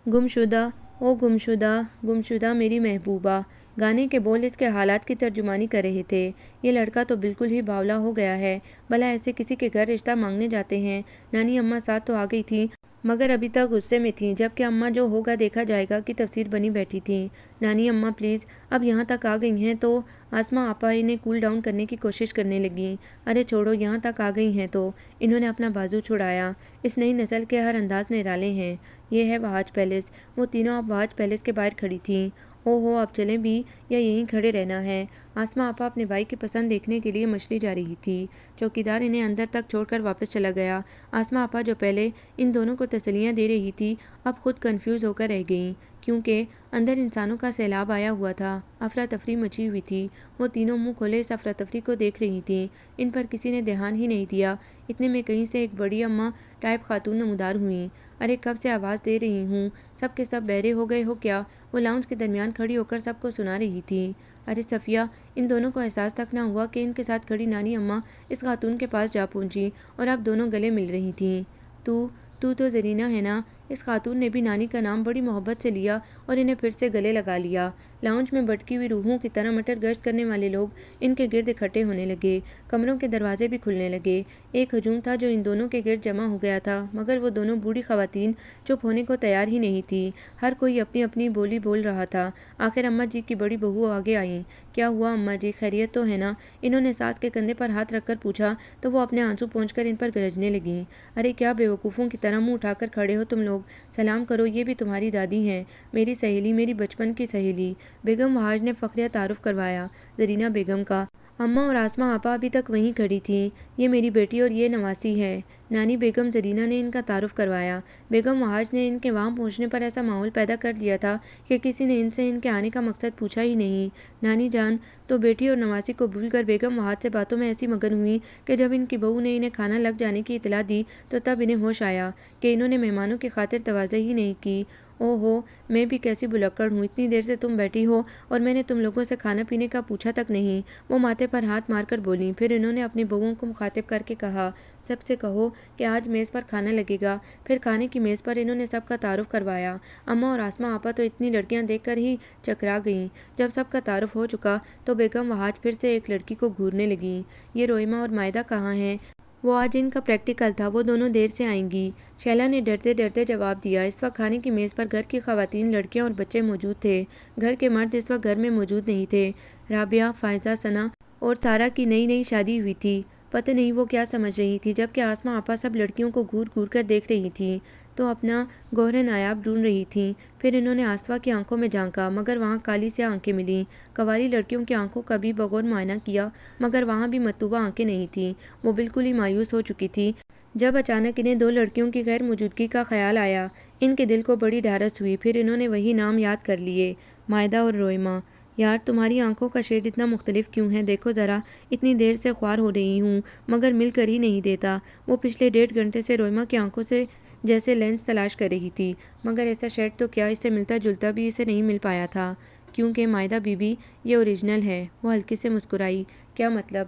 گمشدہ، او گمشدہ، گمشدہ میری محبوبہ۔ گانے کے بول اس کے حالات کی ترجمانی کر رہے تھے۔ یہ لڑکا تو بالکل ہی باولا ہو گیا ہے، بھلا ایسے کسی کے گھر رشتہ مانگنے جاتے ہیں۔ نانی اماں ساتھ تو آ گئی تھیں مگر ابھی تک غصے میں تھیں، جبکہ اماں جو ہوگا دیکھا جائے گا کی تفسیر بنی بیٹھی تھیں۔ نانی اماں پلیز، اب یہاں تک آ گئی ہیں تو؟ آسماں آپا انہیں کول ڈاؤن کرنے کی کوشش کرنے لگیں۔ ارے چھوڑو، یہاں تک آ گئی ہیں تو؟ انہوں نے اپنا بازو چھڑایا۔ اس نئی نسل کے ہر انداز نرالے ہیں۔ یہ ہے وہاج پیلس۔ وہ تینوں اب وہاج پیلس کے باہر کھڑی تھیں۔ او ہو، اب چلیں بھی یا یہیں کھڑے رہنا ہے؟ آسماں آپا اپنے بھائی کی پسند دیکھنے کے لیے مچلی جا رہی تھی۔ چوکیدار انہیں اندر تک چھوڑ کر واپس چلا گیا۔ آسماں آپا جو پہلے ان دونوں کو تسلیاں دے رہی تھی اب خود کنفیوز ہو کر رہ گئیں، کیونکہ اندر انسانوں کا سیلاب آیا ہوا تھا، افراتفری مچی ہوئی تھی۔ وہ تینوں منہ کھولے اس افراتفری کو دیکھ رہی تھیں۔ ان پر کسی نے دھیان ہی نہیں دیا۔ اتنے میں کہیں سے ایک بڑی اماں ٹائپ خاتون نمودار ہوئیں۔ ارے کب سے آواز دے رہی ہوں، سب کے سب بہرے ہو گئے ہو کیا؟ وہ لاؤنج کے درمیان کھڑی ہو کر سب کو سنا رہی تھی۔ ارے صفیہ، ان دونوں کو احساس تک نہ ہوا کہ ان کے ساتھ کھڑی نانی اماں اس خاتون کے پاس جا پہنچی اور اب دونوں گلے مل رہی تھیں۔ تو زرینہ ہے نا؟ اس خاتون نے بھی نانی کا نام بڑی محبت سے لیا اور انہیں پھر سے گلے لگا لیا۔ لاؤنج میں بھٹکی ہوئی روحوں کی طرح مٹر گشت کرنے والے لوگ ان کے گرد اکٹھے ہونے لگے۔ کمروں کے دروازے بھی کھلنے لگے۔ ایک ہجوم تھا جو ان دونوں کے گرد جمع ہو گیا تھا، مگر وہ دونوں بوڑھی خواتین چپ ہونے کو تیار ہی نہیں تھی۔ ہر کوئی اپنی اپنی بولی بول رہا تھا۔ آخر اماں جی کی بڑی بہو آگے آئیں۔ کیا ہوا اماں جی، خیریت تو ہے نا؟ انہوں نے ساس کے کندھے پر ہاتھ رکھ کر پوچھا تو وہ اپنے آنسو پہنچ کر ان پر گرجنے لگیں۔ ارے کیا بے وقوفوں کی طرح منہ اٹھا کر کھڑے ہو تم لوگ؟ سلام کرو، یہ بھی تمہاری دادی ہیں، میری سہیلی، میری بچپن کی سہیلی۔ بیگم وہاج نے فخریہ تعارف کروایا، زرینہ بیگم کا۔ اماں اور آسماں آپا ابھی تک وہیں کھڑی تھیں۔ یہ میری بیٹی اور یہ نواسی ہے، نانی بیگم زرینہ نے ان کا تعارف کروایا۔ بیگم وہاج نے ان کے وہاں پہنچنے پر ایسا ماحول پیدا کر دیا تھا کہ کسی نے ان سے ان کے آنے کا مقصد پوچھا ہی نہیں۔ نانی جان تو بیٹی اور نواسی کو بھول کر بیگم وہاج سے باتوں میں ایسی مگن ہوئی کہ جب ان کی بہو نے انہیں کھانا لگ جانے کی اطلاع دی تو تب انہیں ہوش آیا کہ انہوں نے مہمانوں کی خاطر تواضع ہی نہیں کی اوہو، میں بھی کیسی بھلکڑ ہوں، اتنی دیر سے تم بیٹھی ہو اور میں نے تم لوگوں سے کھانا پینے کا پوچھا تک نہیں۔ وہ ماتھے پر ہاتھ مار کر بولیں۔ پھر انہوں نے اپنی بہوؤں کو مخاطب کر کے کہا، سب سے کہو کہ آج میز پر کھانا لگے گا۔ پھر کھانے کی میز پر انہوں نے سب کا تعارف کروایا۔ اماں اور آسماں آپا تو اتنی لڑکیاں دیکھ کر ہی چکرا گئیں۔ جب سب کا تعارف ہو چکا تو بیگم وہاج پھر سے ایک لڑکی کو گھورنے لگیں، یہ روئمہ اور مائدہ کہاں ہیں؟ وہ آج ان کا پریکٹیکل تھا، وہ دونوں دیر سے آئیں گی۔ شیلا نے ڈرتے ڈرتے جواب دیا۔ اس وقت کھانے کی میز پر گھر کی خواتین، لڑکیاں اور بچے موجود تھے۔ گھر کے مرد اس وقت گھر میں موجود نہیں تھے۔ رابعہ، فائزہ، ثنا اور سارہ کی نئی نئی شادی ہوئی تھی۔ پتہ نہیں وہ کیا سمجھ رہی تھی، جبکہ آسماں آپا سب لڑکیوں کو گھور گھور کر دیکھ رہی تھیں تو اپنا گوہر نایاب ڈھونڈ رہی تھیں۔ پھر انہوں نے آصفہ کی آنکھوں میں جھانکا، مگر وہاں کالی سیاہ آنکھیں ملیں۔ کنواری لڑکیوں کی آنکھوں کا بھی بغور معائنہ کیا، مگر وہاں بھی مطلوبہ آنکھیں نہیں تھیں۔ وہ بالکل ہی مایوس ہو چکی تھی جب اچانک انہیں دو لڑکیوں کی غیر موجودگی کا خیال آیا۔ ان کے دل کو بڑی ڈھارس ہوئی۔ پھر انہوں نے وہی نام یاد کر لیے، مائدہ اور روئمہ۔ یار، تمہاری آنکھوں کا شیڈ اتنا مختلف کیوں ہے؟ دیکھو ذرا، اتنی دیر سے خوار ہو رہی ہوں مگر مل کر ہی نہیں دیتا۔ وہ پچھلے 1.5 گھنٹے سے روئمہ کی آنکھوں سے جیسے لینس تلاش کر رہی تھی، مگر ایسا شیڈ تو کیا، اس سے ملتا جلتا بھی اسے نہیں مل پایا تھا۔ کیونکہ مائدہ بی بی، یہ اوریجنل ہے۔ وہ ہلکے سے مسکرائی۔ کیا مطلب؟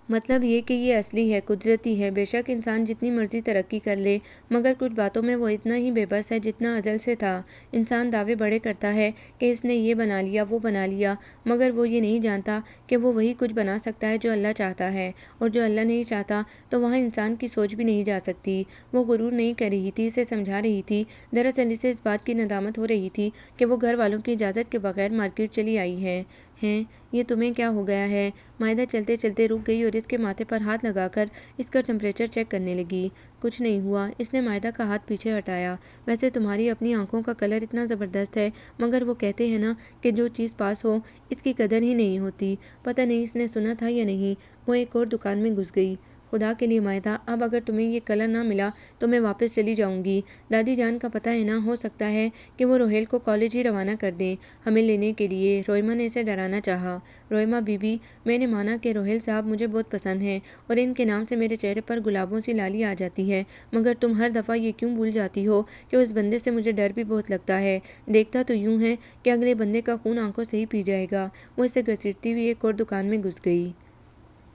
مطلب یہ کہ یہ اصلی ہے، قدرتی ہے۔ بے شک انسان جتنی مرضی ترقی کر لے مگر کچھ باتوں میں وہ اتنا ہی بے بس ہے جتنا ازل سے تھا۔ انسان دعوے بڑے کرتا ہے کہ اس نے یہ بنا لیا، وہ بنا لیا، مگر وہ یہ نہیں جانتا کہ وہ وہی کچھ بنا سکتا ہے جو اللہ چاہتا ہے، اور جو اللہ نہیں چاہتا تو وہاں انسان کی سوچ بھی نہیں جا سکتی۔ وہ غرور نہیں کر رہی تھی، اسے سمجھا رہی تھی۔ دراصل اسے اس بات کی ندامت ہو رہی تھی کہ وہ گھر والوں کی اجازت کے بغیر مارکیٹ چلی آئی ہے۔ ہیں، یہ تمہیں کیا ہو گیا ہے؟ مائدہ چلتے چلتے رک گئی اور اس کے ماتھے پر ہاتھ لگا کر اس کا ٹمپریچر چیک کرنے لگی۔ کچھ نہیں ہوا، اس نے مائدہ کا ہاتھ پیچھے ہٹایا۔ ویسے تمہاری اپنی آنکھوں کا کلر اتنا زبردست ہے، مگر وہ کہتے ہیں نا کہ جو چیز پاس ہو اس کی قدر ہی نہیں ہوتی۔ پتہ نہیں اس نے سنا تھا یا نہیں۔ وہ ایک اور دکان میں گھس گئی۔ خدا کے لیے مائدہ، اب اگر تمہیں یہ کلر نہ ملا تو میں واپس چلی جاؤں گی۔ دادی جان کا پتہ ہے نا، ہو سکتا ہے کہ وہ روہیل کو کالج ہی روانہ کر دیں ہمیں لینے کے لیے۔ روئمہ نے اسے ڈرانا چاہا۔ روئمہ بی بی، میں نے مانا کہ روہیل صاحب مجھے بہت پسند ہیں اور ان کے نام سے میرے چہرے پر گلابوں سی لالی آ جاتی ہے، مگر تم ہر دفعہ یہ کیوں بھول جاتی ہو کہ اس بندے سے مجھے ڈر بھی بہت لگتا ہے۔ دیکھتا تو یوں ہے کہ اگلے بندے کا خون آنکھوں سے ہی پی جائے گا۔ وہ اسے گھسیٹتی ہوئی ایک اور دکان میں گھس گئی۔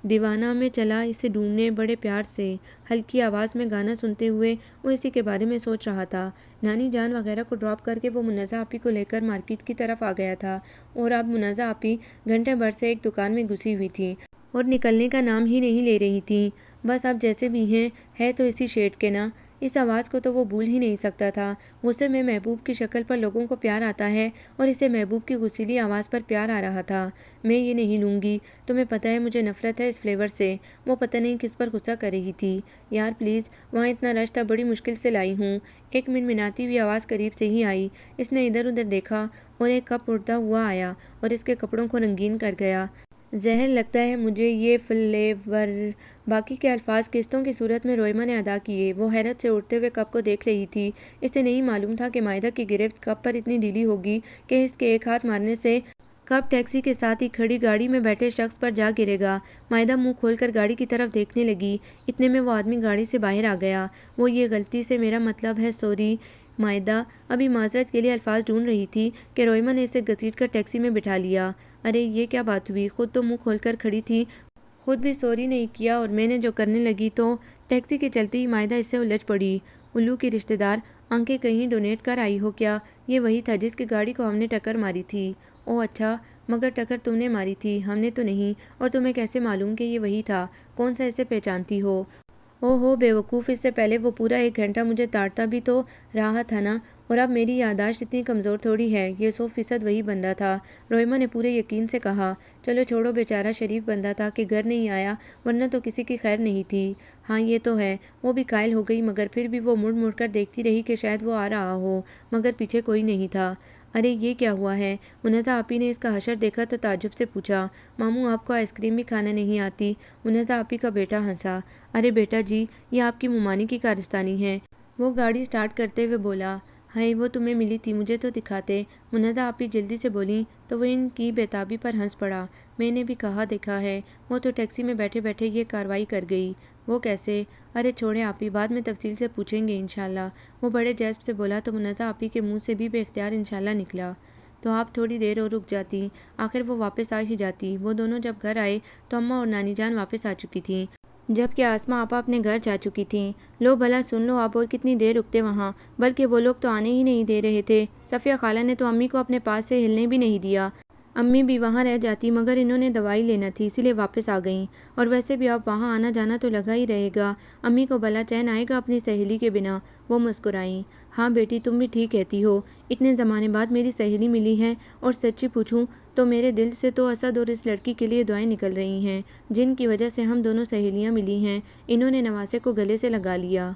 دیوانہ میں چلا اسے ڈھونڈنے، بڑے پیار سے ہلکی آواز میں گانا سنتے ہوئے وہ اسی کے بارے میں سوچ رہا تھا۔ نانی جان وغیرہ کو ڈراپ کر کے وہ منزہ آپی کو لے کر مارکیٹ کی طرف آ گیا تھا، اور اب منزہ آپی گھنٹے بھر سے ایک دکان میں گھسی ہوئی تھی اور نکلنے کا نام ہی نہیں لے رہی تھیں۔ بس اب جیسے بھی ہیں، ہے تو اسی شیڈ کے نا۔ اس آواز کو تو وہ بھول ہی نہیں سکتا تھا۔ غصے میں محبوب کی شکل پر لوگوں کو پیار آتا ہے اور اسے محبوب کی غصیلی آواز پر پیار آ رہا تھا۔ میں یہ نہیں لوں گی، تمہیں پتہ ہے مجھے نفرت ہے اس فلیور سے۔ وہ پتہ نہیں کس پر غصہ کر رہی تھی۔ یار پلیز، وہاں اتنا رش تھا، بڑی مشکل سے لائی ہوں۔ ایک منمناتی ہوئی آواز قریب سے ہی آئی۔ اس نے ادھر ادھر دیکھا اور ایک کپ اڑتا ہوا آیا اور اس کے کپڑوں کو رنگین کر گیا۔ زہر لگتا ہے مجھے یہ فلیور۔ باقی کے الفاظ قسطوں کی صورت میں روئمہ نے ادا کیے۔ وہ حیرت سے اڑتے ہوئے کپ کو دیکھ رہی تھی۔ اسے نہیں معلوم تھا کہ مائدہ کی گرفت کپ پر اتنی ڈھیلی ہوگی کہ اس کے ایک ہاتھ مارنے سے کپ ٹیکسی کے ساتھ ہی کھڑی گاڑی میں بیٹھے شخص پر جا گرے گا۔ مائدہ منہ کھول کر گاڑی کی طرف دیکھنے لگی۔ اتنے میں وہ آدمی گاڑی سے باہر آ گیا۔ وہ یہ غلطی سے، میرا مطلب ہے سوری۔ مائدہ ابھی معذرت کے لیے الفاظ ڈھونڈ رہی تھی کہ روئمہ نے اسے گھسیٹ کر ٹیکسی میں بٹھا لیا۔ ارے یہ کیا بات ہوئی؟ خود تو منہ کھول کر کھڑی تھی، خود بھی سوری نہیں کیا اور میں نے جو کرنے لگی تو… ٹیکسی کے چلتے ہی مائدہ اس سے الجھ پڑی۔ الو کی رشتہ دار، آنکھیں کہیں ڈونیٹ کر آئی ہو کیا؟ یہ وہی تھا جس کی گاڑی کو ہم نے ٹکر ماری تھی۔ اوہ اچھا، مگر ٹکر تم نے ماری تھی، ہم نے تو نہیں۔ اور تمہیں کیسے معلوم کہ یہ وہی تھا؟ کون سا اسے پہچانتی ہو؟ او ہو بے وقوف، اس سے پہلے وہ پورا 1 گھنٹہ مجھے تاڑتا بھی تو رہا تھا نا، اور اب میری یادداشت اتنی کمزور تھوڑی ہے۔ یہ 100% وہی بندہ تھا، روئمہ نے پورے یقین سے کہا۔ چلو چھوڑو، بیچارہ شریف بندہ تھا کہ گھر نہیں آیا، ورنہ تو کسی کی خیر نہیں تھی۔ ہاں یہ تو ہے، وہ بھی قائل ہو گئی، مگر پھر بھی وہ مڑ مڑ کر دیکھتی رہی کہ شاید وہ آ رہا ہو، مگر پیچھے کوئی نہیں تھا۔ ارے یہ کیا ہوا ہے؟ منزہ آپی نے اس کا حشر دیکھا تو تعجب سے پوچھا۔ ماموں آپ کو آئس کریم بھی کھانا نہیں آتی؟ منزہ آپی کا بیٹا ہنسا۔ ارے بیٹا جی، یہ آپ کی ممانی کی کارستانی ہے۔ وہ گاڑی سٹارٹ کرتے ہوئے بولا۔ ہائے، وہ تمہیں ملی تھی، مجھے تو دکھاتے۔ منزہ آپی جلدی سے بولیں تو وہ ان کی بے تابی پر ہنس پڑا۔ میں نے بھی کہا دیکھا ہے، وہ تو ٹیکسی میں بیٹھے بیٹھے یہ کارروائی کر گئی۔ وہ کیسے؟ ارے چھوڑیں آپی، بعد میں تفصیل سے پوچھیں گے انشاءاللہ۔ وہ بڑے جذب سے بولا تو منزہ آپی کے منہ سے بھی بے اختیار انشاءاللہ نکلا۔ تو آپ تھوڑی دیر اور رک جاتی، آخر وہ واپس آ ہی جاتی۔ وہ دونوں جب گھر آئے تو اماں اور نانی جان واپس آ چکی تھیں، جبکہ آسماء آپا اپنے گھر جا چکی تھیں۔ لو بھلا سن لو آپ، اور کتنی دیر رکتے وہاں، بلکہ وہ لوگ تو آنے ہی نہیں دے رہے تھے۔ صفیہ خالہ نے تو امی کو اپنے پاس سے ہلنے بھی نہیں دیا۔ امی بھی وہاں رہ جاتی مگر انہوں نے دوائی لینا تھی اسی لیے واپس آ گئیں، اور ویسے بھی اب وہاں آنا جانا تو لگا ہی رہے گا، امی کو بھلا چین آئے گا اپنی سہیلی کے بنا؟ وہ مسکرائیں۔ ہاں بیٹی تم بھی ٹھیک کہتی ہو، اتنے زمانے بعد میری سہیلی ملی ہے، اور سچی پوچھوں تو میرے دل سے تو اسد اور اس لڑکی کے لیے دعائیں نکل رہی ہیں جن کی وجہ سے ہم دونوں سہیلیاں ملی ہیں۔ انہوں نے نواسے کو گلے سے لگا لیا۔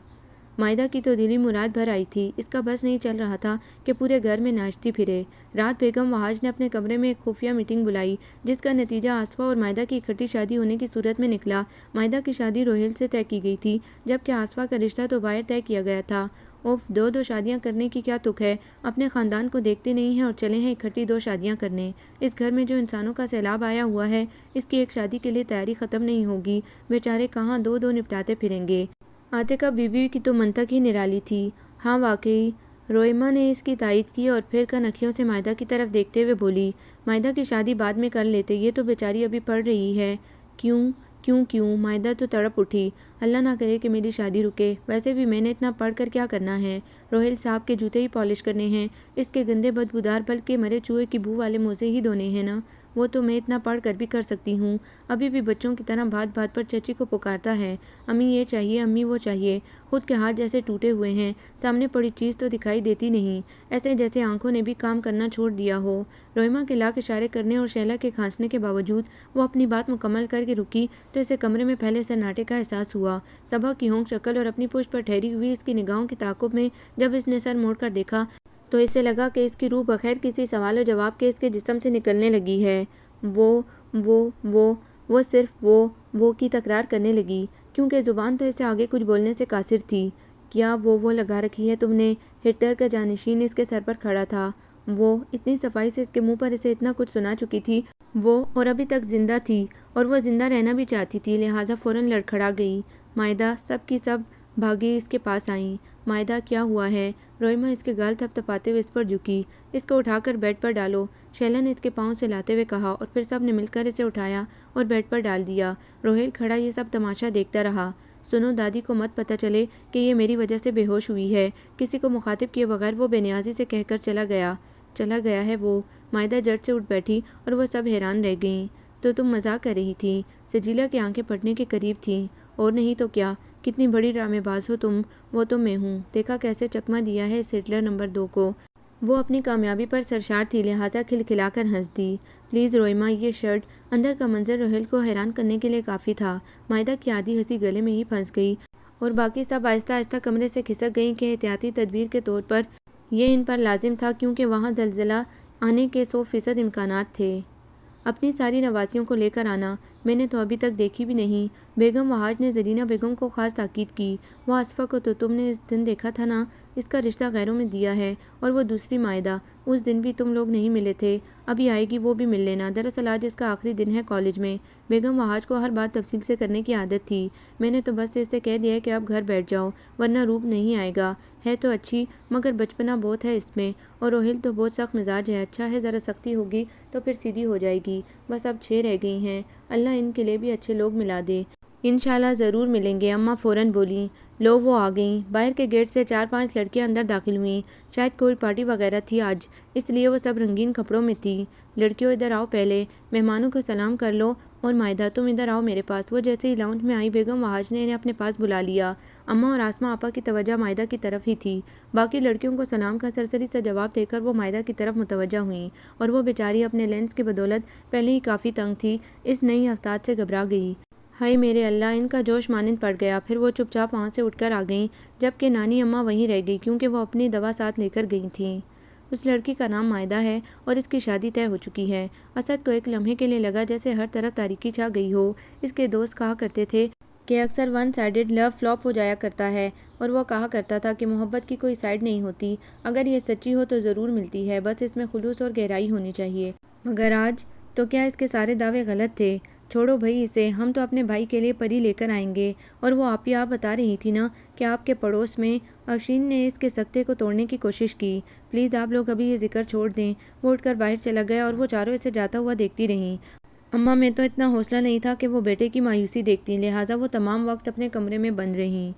مائدہ کی تو دلی مراد بھر آئی تھی، اس کا بس نہیں چل رہا تھا کہ پورے گھر میں ناچتی پھرے۔ رات بیگم وہاج نے اپنے کمرے میں ایک خفیہ میٹنگ بلائی جس کا نتیجہ آصفہ اور مائدہ کی اکٹھی شادی ہونے کی صورت میں نکلا۔ مائدہ کی شادی روہیل سے طے کی گئی تھی، جبکہ آصفہ کا رشتہ تو باہر طے کیا گیا تھا۔ اوف، دو شادیاں کرنے کی کیا تک ہے، اپنے خاندان کو دیکھتے نہیں ہیں اور چلے ہیں اکٹھی دو شادیاں کرنے۔ اس گھر میں جو انسانوں کا سیلاب آیا ہوا ہے، اس کی ایک شادی کے لیے تیاری ختم نہیں ہوگی، بیچارے کہاں دو نپٹاتے پھریں گے۔ عاتقہ بی بی کی تو منطق ہی نرالی تھی۔ ہاں واقعی، روئمہ نے اس کی تائید کی اور پھر کن اکھیوں سے مائدہ کی طرف دیکھتے ہوئے بولی، مائدہ کی شادی بعد میں کر لیتے، یہ تو بیچاری ابھی پڑھ رہی ہے۔ کیوں کیوں کیوں؟ مائدہ تو تڑپ اٹھی۔ اللہ نہ کرے کہ میری شادی رکے، ویسے بھی میں نے اتنا پڑھ کر کیا کرنا ہے؟ روہیل صاحب کے جوتے ہی پالش کرنے ہیں، اس کے گندے بدبودار بلکہ مرے چوہے کی بو والے موزے ہی دھونے ہیں نا، وہ تو میں اتنا پڑھ کر بھی کر سکتی ہوں۔ ابھی بھی بچوں کی طرح بات بات پر چچی کو پکارتا ہے، امی یہ چاہیے، امی وہ چاہیے۔ خود کے ہاتھ جیسے ٹوٹے ہوئے ہیں، سامنے پڑی چیز تو دکھائی دیتی نہیں، ایسے جیسے آنکھوں نے بھی کام کرنا چھوڑ دیا ہو۔ روئمہ کے لاکھ اشارے کرنے اور شیلا کے کھانسنے کے باوجود وہ اپنی بات مکمل کر کے رکی تو اسے کمرے میں پھیلے سناٹے کا احساس ہوا۔ صبح کی ہونک شکل اور اپنی پشت پر ٹھہری ہوئی اس کی نگاہوں کے تعاقب میں جب اس نے سر موڑ کر دیکھا تو اسے لگا کہ اس کی روح بغیر کسی سوال و جواب کے اس کے جسم سے نکلنے لگی ہے۔ وہ صرف وہ کی تکرار کرنے لگی، کیونکہ زبان تو اسے آگے کچھ بولنے سے قاصر تھی۔ کیا وہ لگا رکھی ہے تم نے؟ ہٹلر کا جانشین اس کے سر پر کھڑا تھا۔ وہ اتنی صفائی سے اس کے منہ پر اسے اتنا کچھ سنا چکی تھی، وہ اور ابھی تک زندہ تھی، اور وہ زندہ رہنا بھی چاہتی تھی، لہٰذا فوراً لڑکھڑا گئی۔ مائدہ سب کی سب بھاگی اس کے پاس آئیں۔ مائدہ کیا ہوا ہے؟ روئمہ اس کے گال تھپ تھپاتے ہوئے اس پر جھکی۔ اس کو اٹھا کر بیڈ پر ڈالو، شیلا نے اس کے پاؤں سے لاتے ہوئے کہا، اور پھر سب نے مل کر اسے اٹھایا اور بیڈ پر ڈال دیا۔ روہیل کھڑا یہ سب تماشا دیکھتا رہا۔ سنو، دادی کو مت پتہ چلے کہ یہ میری وجہ سے بے ہوش ہوئی ہے، کسی کو مخاطب کیے بغیر وہ بے نیازی سے کہہ کر چلا گیا ہے وہ۔ مائدہ جٹ سے اٹھ بیٹھی اور وہ سب حیران رہ گئیں۔ تو تم مذاق کر رہی تھی؟ سجیلا کی آنکھیں پھٹنے کے قریب تھیں۔ اور نہیں تو کیا، کتنی بڑی ڈرامے باز ہو تم۔ وہ تو میں ہوں، دیکھا کیسے چکمہ دیا ہے اس ہٹلر نمبر 2 کو۔ وہ اپنی کامیابی پر سرشار تھی، لہٰذا کھلکھلا کر ہنس دی۔ پلیز روئمہ، یہ شرٹ۔ اندر کا منظر روہیل کو حیران کرنے کے لیے کافی تھا۔ مائدہ کی آدھی ہنسی گلے میں ہی پھنس گئی اور باقی سب آہستہ آہستہ کمرے سے کھسک گئیں کہ احتیاطی تدبیر کے طور پر یہ ان پر لازم تھا، کیونکہ وہاں زلزلہ آنے کے 100% امکانات تھے۔ اپنی ساری نواسیوں کو لے کر آنا، میں نے تو ابھی تک دیکھی بھی نہیں۔ بیگم وہاج نے زرینہ بیگم کو خاص تاکید کی۔ وہ آصفہ کو تو تم نے اس دن دیکھا تھا نا، اس کا رشتہ غیروں میں دیا ہے، اور وہ دوسری مائدہ، اس دن بھی تم لوگ نہیں ملے تھے، ابھی آئے گی وہ بھی مل لینا۔ دراصل آج اس کا آخری دن ہے کالج میں۔ بیگم وہاج کو ہر بات تفصیل سے کرنے کی عادت تھی۔ میں نے تو بس اسے کہہ دیا کہ اب گھر بیٹھ جاؤ ورنہ روپ نہیں آئے گا۔ ہے تو اچھی مگر بچپنا بہت ہے اس میں، اور روہیل تو بہت سخت مزاج ہے۔ اچھا ہے ذرا سختی ہوگی تو پھر سیدھی ہو جائے گی۔ بس اب 6 رہ گئی ہیں، اللہ ان کے لیے بھی اچھے لوگ ملا دے۔ انشاءاللہ ضرور ملیں گے، اماں فوراً بولیں۔ لو وہ آ گئیں۔ باہر کے گیٹ سے 4-5 لڑکیاں اندر داخل ہوئیں۔ شاید کوئی پارٹی وغیرہ تھی آج، اس لیے وہ سب رنگین کپڑوں میں تھیں۔ لڑکیوں ادھر آؤ، پہلے مہمانوں کو سلام کر لو، اور مائدہ تم ادھر آؤ میرے پاس۔ وہ جیسے ہی لاؤنج میں آئی بیگم وہاج نے انہیں اپنے پاس بلا لیا۔ اماں اور آسماء آپا کی توجہ مائدہ کی طرف ہی تھی۔ باقی لڑکیوں کو سلام کا سرسری سا جواب دے کر وہ مائدہ کی طرف متوجہ ہوئیں، اور وہ بیچاری اپنے لینس کی بدولت پہلے ہی کافی تنگ تھی، اس نئی افتاد سے گھبرا گئی۔ ہائے میرے اللہ، ان کا جوش مانند پڑ گیا۔ پھر وہ چپ چاپ وہاں سے اٹھ کر آ گئیں، جبکہ نانی اماں وہیں رہ گئی کیونکہ وہ اپنی دوا ساتھ لے کر گئی تھیں۔ اس لڑکی کا نام مائدہ ہے اور اس کی شادی طے ہو چکی ہے۔ اسد کو ایک لمحے کے لیے لگا جیسے ہر طرف تاریکی چھا گئی ہو۔ اس کے دوست کہا کرتے تھے کہ اکثر ون سائیڈڈ لو فلاپ ہو جایا کرتا ہے، اور وہ کہا کرتا تھا کہ محبت کی کوئی سائیڈ نہیں ہوتی، اگر یہ سچی ہو تو ضرور ملتی ہے، بس اس میں خلوص اور گہرائی ہونی چاہیے۔ مگر آج تو کیا اس کے سارے دعوے غلط تھے؟ چھوڑو بھائی اسے، ہم تو اپنے بھائی کے لیے پری لے کر آئیں گے۔ اور وہ آپ بتا رہی تھی نا کہ آپ کے پڑوس میں افشین نے اس کے سکتے کو توڑنے کی کوشش کی۔ پلیز آپ لوگ ابھی یہ ذکر چھوڑ دیں۔ وہ اٹھ کر باہر چلا گیا اور وہ چاروں اسے جاتا ہوا دیکھتی رہیں۔ اماں میں تو اتنا حوصلہ نہیں تھا کہ وہ بیٹے کی مایوسی دیکھتی، لہٰذا وہ تمام وقت اپنے کمرے میں بند رہیں۔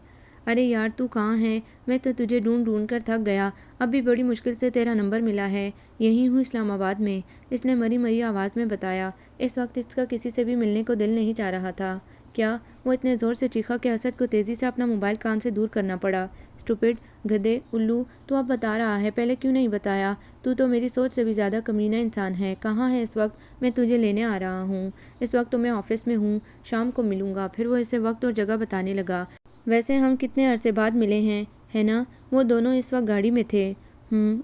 ارے یار تو کہاں ہے؟ میں تو تجھے ڈھونڈ ڈھونڈ کر تھک گیا، اب بھی بڑی مشکل سے تیرا نمبر ملا ہے۔ یہی ہوں اسلام آباد میں، اس نے مری مری آواز میں بتایا۔ اس وقت اس کا کسی سے بھی ملنے کو دل نہیں چاہ رہا تھا۔ کیا؟ وہ اتنے زور سے چیخا کہ اسد کو تیزی سے اپنا موبائل کان سے دور کرنا پڑا۔ اسٹوپڈ، گدھے، الو، تو اب بتا رہا ہے، پہلے کیوں نہیں بتایا؟ تو میری سوچ سے بھی زیادہ کمینہ انسان ہے۔ کہاں ہے اس وقت؟ میں تجھے لینے آ رہا ہوں۔ اس وقت تو میں آفس میں ہوں، شام کو ملوں گا۔ پھر وہ اسے وقت اور جگہ بتانے لگا۔ ویسے ہم کتنے عرصے بعد ملے ہیں، ہے نا؟ وہ دونوں اس وقت گاڑی میں تھے۔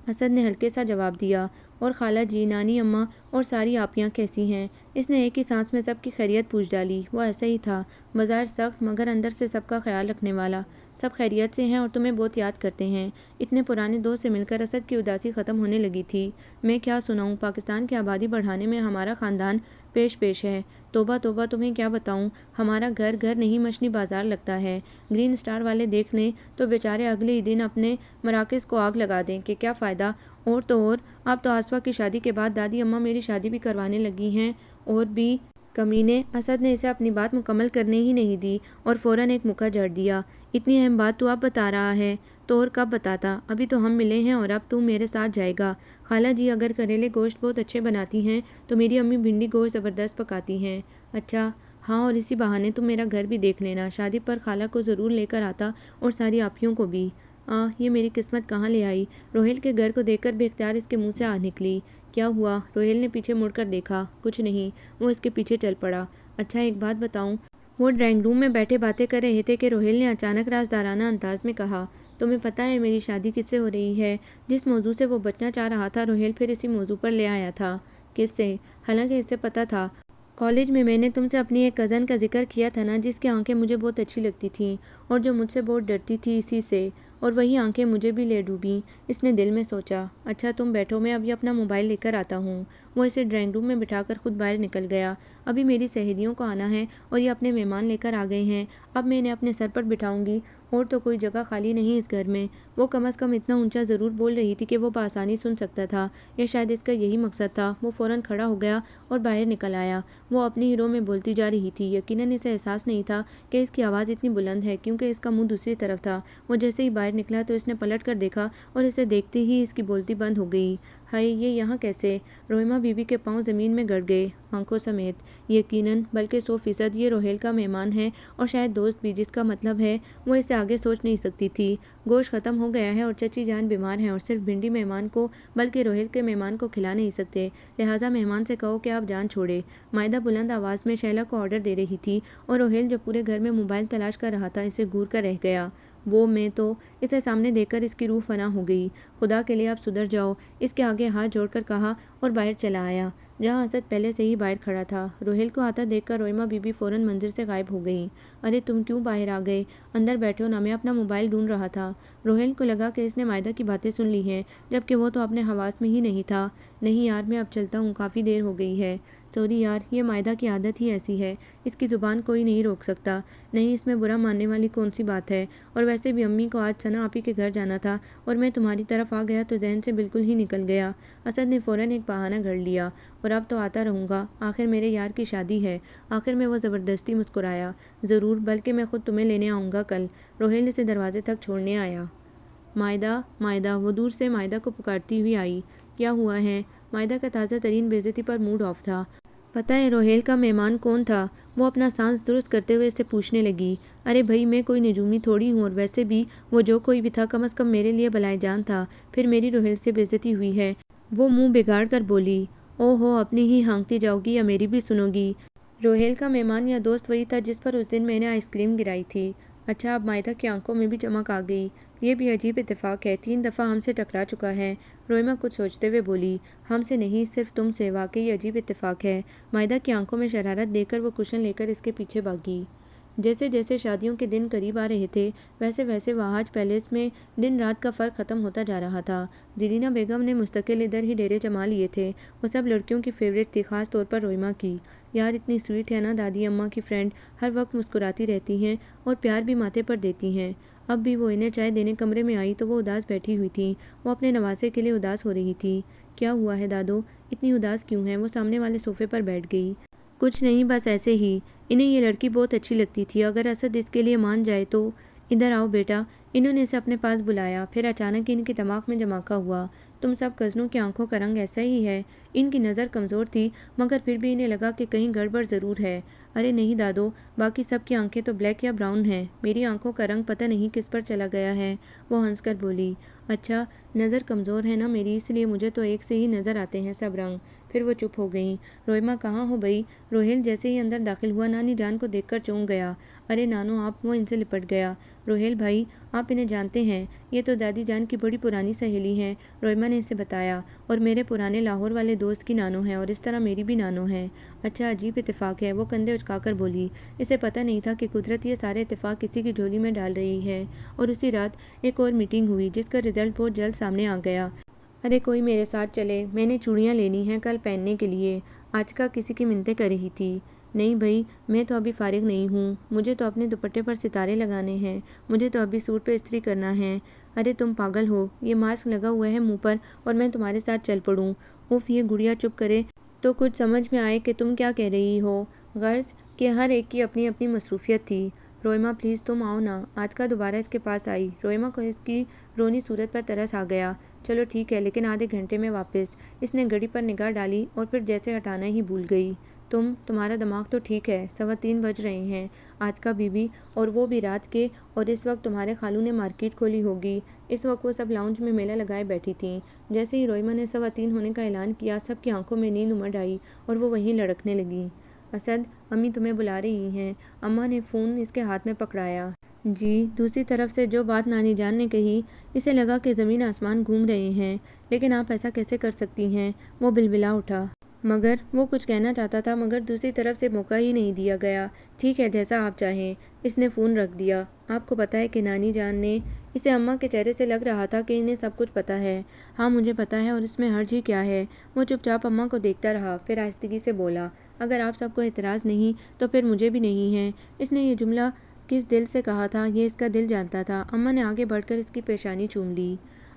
اسد نے ہلکے سا جواب دیا۔ اور خالہ جی، نانی اماں اور ساری آپیاں کیسی ہیں؟ اس نے ایک ہی سانس میں سب کی خیریت پوچھ ڈالی۔ وہ ایسا ہی تھا، بظاہر سخت مگر اندر سے سب کا خیال رکھنے والا۔ سب خیریت سے ہیں اور تمہیں بہت یاد کرتے ہیں۔ اتنے پرانے دوست سے مل کر اسد کی اداسی ختم ہونے لگی تھی۔ میں کیا سناؤں، پاکستان کی آبادی بڑھانے میں ہمارا خاندان پیش ہے۔ توبہ توبہ، تمہیں کیا بتاؤں، ہمارا گھر گھر نہیں مچھلی بازار لگتا ہے۔ گرین اسٹار والے دیکھ لیں تو بیچارے اگلے ہی دن اپنے مراکز کو آگ لگا دیں کہ کیا فائدہ۔ اور تو اور، اب تو آسفا کی شادی کے بعد دادی اماں میری شادی بھی کروانے لگی ہیں۔ اور بھی کمینے۔ اسد نے اسے اپنی بات مکمل کرنے ہی نہیں دی اور فوراً ایک مکہ جڑ دیا۔ اتنی اہم بات تو اب بتا رہا ہے، تو اور کب بتاتا؟ ابھی تو ہم ملے ہیں اور اب تو میرے ساتھ جائے گا۔ خالہ جی اگر کریلے گوشت بہت اچھے بناتی ہیں تو میری امی بھنڈی گوشت زبردست پکاتی ہیں۔ اچھا، ہاں، اور اسی بہانے تم میرا گھر بھی دیکھ لینا۔ شادی پر خالہ کو ضرور لے کر آتا اور ساری آپیوں کو بھی۔ یہ میری قسمت کہاں لے آئی۔ روہیل کے گھر کو دیکھ کر بے اختیار اس کے منہ سے آہ نکلی۔ کیا ہوا؟ روہیل نے پیچھے مڑ کر دیکھا۔ کچھ نہیں۔ وہ اس کے پیچھے چل پڑا۔ اچھا ایک بات بتاؤں؟ وہ ڈرائنگ روم میں بیٹھے باتیں کر رہے تھے کہ روہیل نے اچانک رازدارانہ انداز میں کہا، تمہیں پتہ ہے میری شادی کس سے ہو رہی ہے؟ جس موضوع سے وہ بچنا چاہ رہا تھا روہیل پھر اسی موضوع پر لے آیا تھا۔ کس سے؟ حالانکہ اسے پتہ تھا۔ کالج میں نے تم سے اپنی ایک کزن کا ذکر کیا تھا نا، جس کی آنکھیں مجھے بہت اچھی لگتی تھیں اور جو مجھ سے بہت ڈرتی تھی اسی سے، اور وہی آنکھیں مجھے بھی لے ڈوبیں۔ اس نے دل میں سوچا۔ اچھا تم بیٹھو، میں ابھی اپنا موبائل لے کر آتا ہوں۔ وہ اسے ڈرائنگ روم میں بٹھا کر خود باہر نکل گیا۔ ابھی میری سہیلیوں کو آنا ہے اور یہ اپنے مہمان لے کر آ گئے ہیں۔ اب میں انہیں اپنے سر پر بٹھاؤں گی اور تو کوئی جگہ خالی نہیں اس گھر میں۔ وہ کم از کم اتنا اونچا ضرور بول رہی تھی کہ وہ بآسانی سن سکتا تھا، یا شاید اس کا یہی مقصد تھا۔ وہ فوراً کھڑا ہو گیا اور باہر نکل آیا۔ وہ اپنی ہی رو میں بولتی جا رہی تھی۔ یقیناً اسے احساس نہیں تھا کہ اس کی آواز اتنی بلند ہے، کیونکہ اس کا منہ دوسری طرف تھا۔ وہ جیسے ہی باہر نکلا تو اس نے پلٹ کر دیکھا اور اسے دیکھتے ہی اس کی بولتی بند ہو گئی۔ ہائے، یہ یہاں کیسے؟ روہیمہ بی بی کے پاؤں زمین میں گڑ گئے، آنکھوں سمیت۔ یقیناً، بلکہ 100% یہ روہیل کا مہمان ہے اور شاید دوست بھی، جس کا مطلب ہے وہ اسے آگے سوچ نہیں سکتی تھی۔ گوشت ختم ہو گیا ہے اور چچی جان بیمار ہیں اور صرف بھنڈی مہمان کو بلکہ روہیل کے مہمان کو کھلا نہیں سکتے، لہٰذا مہمان سے کہو کہ آپ جان چھوڑے۔ مائدہ بلند آواز میں شیلا کو آرڈر دے رہی تھی اور روہیل جو پورے گھر میں موبائل تلاش کر رہا تھا اسے گور کر رہ گیا۔ میں تو اسے سامنے دیکھ کر اس کی روح فنا ہو گئی۔ خدا کے لیے آپ سدھر جاؤ، اس کے آگے ہاتھ جوڑ کر کہا اور باہر چلا آیا، جہاں اسد پہلے سے ہی باہر کھڑا تھا۔ روہیل کو آتا دیکھ کر روہیمہ بی بی فوراً منظر سے غائب ہو گئی۔ ارے تم کیوں باہر آ گئے؟ اندر بیٹھو نا، میں اپنا موبائل ڈھونڈ رہا تھا۔ روہیل کو لگا کہ اس نے مائدہ کی باتیں سن لی ہیں، جبکہ وہ تو اپنے حواس میں ہی نہیں تھا۔ نہیں یار، میں اب چلتا ہوں، کافی دیر ہو گئی ہے۔ سوری یار، یہ مائدہ کی عادت ہی ایسی ہے، اس کی زبان کوئی نہیں روک سکتا۔ نہیں، اس میں برا ماننے والی کون سی بات ہے؟ اور ویسے بھی امی کو آج ثنا آپی کے گھر جانا تھا اور میں تمہاری طرف آ گیا تو ذہن سے بالکل ہی نکل گیا۔ اسد نے فوراً ایک بہانہ گھڑ لیا، اور اب تو آتا رہوں گا، آخر میرے یار کی شادی ہے۔ آخر میں وہ زبردستی مسکرایا۔ ضرور، بلکہ میں خود تمہیں لینے آؤں گا کل۔ روہیل اسے دروازے تک چھوڑنے آیا۔ مائدہ، مائدہ، وہ دور سے مائدہ کو پکارتی ہوئی آئی۔ کیا ہوا ہے؟ مائدہ کا تازہ ترین بے عزتی پر موڈ آف تھا۔ پتہ ہے روہیل کا مہمان کون تھا؟ وہ اپنا سانس درست کرتے ہوئے اسے پوچھنے لگی۔ ارے بھائی، میں کوئی نجومی تھوڑی ہوں، اور ویسے بھی وہ جو کوئی بھی تھا کم از کم میرے لیے بلائے جان تھا۔ پھر میری روہیل سے بے عزتی ہوئی ہے؟ وہ منہ بگاڑ کر بولی۔ او ہو، اپنی ہی ہانکتی جاؤ گی یا میری بھی سنو گی؟ روہیل کا مہمان یا دوست وہی تھا جس پر اس دن میں نے آئس کریم گرائی تھی۔ اچھا، اب مائدہ کی آنکھوں میں بھی چمک آ گئی۔ یہ بھی عجیب اتفاق ہے، 3 دفعہ ہم سے ٹکرا چکا ہے۔ روہیمہ کچھ سوچتے ہوئے بولی۔ ہم سے نہیں، صرف تم سے، واقعی عجیب اتفاق ہے۔ مائدہ کی آنکھوں میں شرارت دیکھ کر وہ کشن لے کر اس کے پیچھے بھاگی۔ جیسے جیسے شادیوں کے دن قریب آ رہے تھے ویسے ویسے وہاج پیلیس میں دن رات کا فرق ختم ہوتا جا رہا تھا۔ زرینہ بیگم نے مستقل ادھر ہی ڈیرے جما لیے تھے۔ وہ سب لڑکیوں کی فیوریٹ تھی، خاص طور پر روئمہ کی۔ یار اتنی سویٹ ہے نا دادی اماں کی فرینڈ، ہر وقت مسکراتی رہتی ہیں اور پیار بھی ماتھے پر دیتی ہیں۔ اب بھی وہ انہیں چائے دینے کمرے میں آئی تو وہ اداس بیٹھی ہوئی تھی۔ وہ اپنے نواسے کے لیے اداس ہو رہی تھی۔ کیا ہوا ہے دادو، اتنی اداس کیوں ہیں؟ وہ سامنے والے صوفے پر بیٹھ گئی۔ کچھ نہیں، بس ایسے ہی۔ انہیں یہ لڑکی بہت اچھی لگتی تھی، اگر اسد اس کے لیے مان جائے تو۔ ادھر آؤ بیٹا۔ انہوں نے اسے اپنے پاس بلایا، پھر اچانک ان کے دماغ میں جھماکا ہوا۔ تم سب کزنوں کی آنکھوں کا رنگ ایسا ہی ہے۔ ان کی نظر کمزور تھی مگر پھر بھی انہیں لگا کہ کہیں گڑبڑ ضرور ہے۔ ارے نہیں دادو، باقی سب کی آنکھیں تو بلیک یا براؤن ہیں، میری آنکھوں کا رنگ پتہ نہیں کس پر چلا گیا ہے۔ وہ ہنس کر بولی، اچھا نظر کمزور ہے نا میری، اس لیے مجھے تو ایک سے ہی نظر آتے ہیں سب رنگ۔ پھر وہ چپ ہو گئیں۔ روئمہ کہاں ہو بھائی؟ روہیل جیسے ہی اندر داخل ہوا نانی جان کو دیکھ کر چونک گیا۔ ارے نانو آپ، وہ ان سے لپٹ گیا۔ روہیل بھائی آپ انہیں جانتے ہیں، یہ تو دادی جان کی بڑی پرانی سہیلی ہیں، روئمہ نے اسے بتایا، اور میرے پرانے لاہور والے دوست کی نانو ہیں، اور اس طرح میری بھی نانو ہیں۔ اچھا عجیب اتفاق ہے، وہ کندھے اچکا کر بولی۔ اسے پتہ نہیں تھا کہ قدرت یہ سارے اتفاق کسی کی جھولی میں ڈال رہی ہے۔ اور اسی رات ایک اور میٹنگ ہوئی جس کا رزلٹ بہت جلد سامنے آ گیا۔ ارے کوئی میرے ساتھ چلے، میں نے چوڑیاں لینی ہیں کل پہننے کے لیے۔ آتکا کسی کی منتیں کر رہی تھی۔ نہیں بھائی، میں تو ابھی فارغ نہیں ہوں، مجھے تو اپنے دوپٹے پر ستارے لگانے ہیں، مجھے تو ابھی سوٹ پہ استری کرنا ہے۔ ارے تم پاگل ہو، یہ ماسک لگا ہوا ہے منہ پر اور میں تمہارے ساتھ چل پڑوں؟ اف یہ گڑیا چپ کرے تو کچھ سمجھ میں آئے کہ تم کیا کہہ رہی ہو۔ غرض کہ ہر ایک کی اپنی اپنی مصروفیت تھی۔ روئمہ پلیز تم آؤ نا۔ آتکا دوبارہ اس کے پاس آئی۔ روئمہ کو اس کی رونی صورت پر ترس آ گیا۔ چلو ٹھیک ہے، لیکن آدھے گھنٹے میں واپس۔ اس نے گھڑی پر نگاہ ڈالی اور پھر جیسے ہٹانا ہی بھول گئی۔ تمہارا دماغ تو ٹھیک ہے، 3:15 بج رہے ہیں آتکا بی بی، اور وہ بھی رات کے، اور اس وقت تمہارے خالو نے مارکیٹ کھولی ہوگی۔ اس وقت وہ سب لاؤنج میں میلہ لگائے بیٹھی تھیں۔ جیسے ہی روئمہ نے 3:15 ہونے کا اعلان کیا سب کی آنکھوں میں نیند امڑ آئی اور وہ وہیں لڑکنے لگیں۔ اسد امی تمہیں بلا رہی ہیں۔ اماں نے فون اس کے ہاتھ میں پکڑایا۔ جی۔ دوسری طرف سے جو بات نانی جان نے کہی، اسے لگا کہ زمین آسمان گھوم رہے ہیں۔ لیکن آپ ایسا کیسے کر سکتی ہیں؟ وہ بلبلا اٹھا۔ مگر وہ کچھ کہنا چاہتا تھا مگر دوسری طرف سے موقع ہی نہیں دیا گیا۔ ٹھیک ہے جیسا آپ چاہیں۔ اس نے فون رکھ دیا۔ آپ کو پتہ ہے کہ نانی جان نے، اسے اماں کے چہرے سے لگ رہا تھا کہ انہیں سب کچھ پتہ ہے۔ ہاں مجھے پتہ ہے، اور اس میں حرج ہی کیا ہے؟ وہ چپ چاپ اماں کو دیکھتا رہا، پھر آہستگی سے بولا، اگر آپ سب کو اعتراض نہیں تو پھر مجھے بھی نہیں ہے۔ اس نے یہ جملہ کس دل سے کہا تھا یہ اس کا دل جانتا تھا۔ اماں نے آگے بڑھ کر اس کی پیشانی چوم لی۔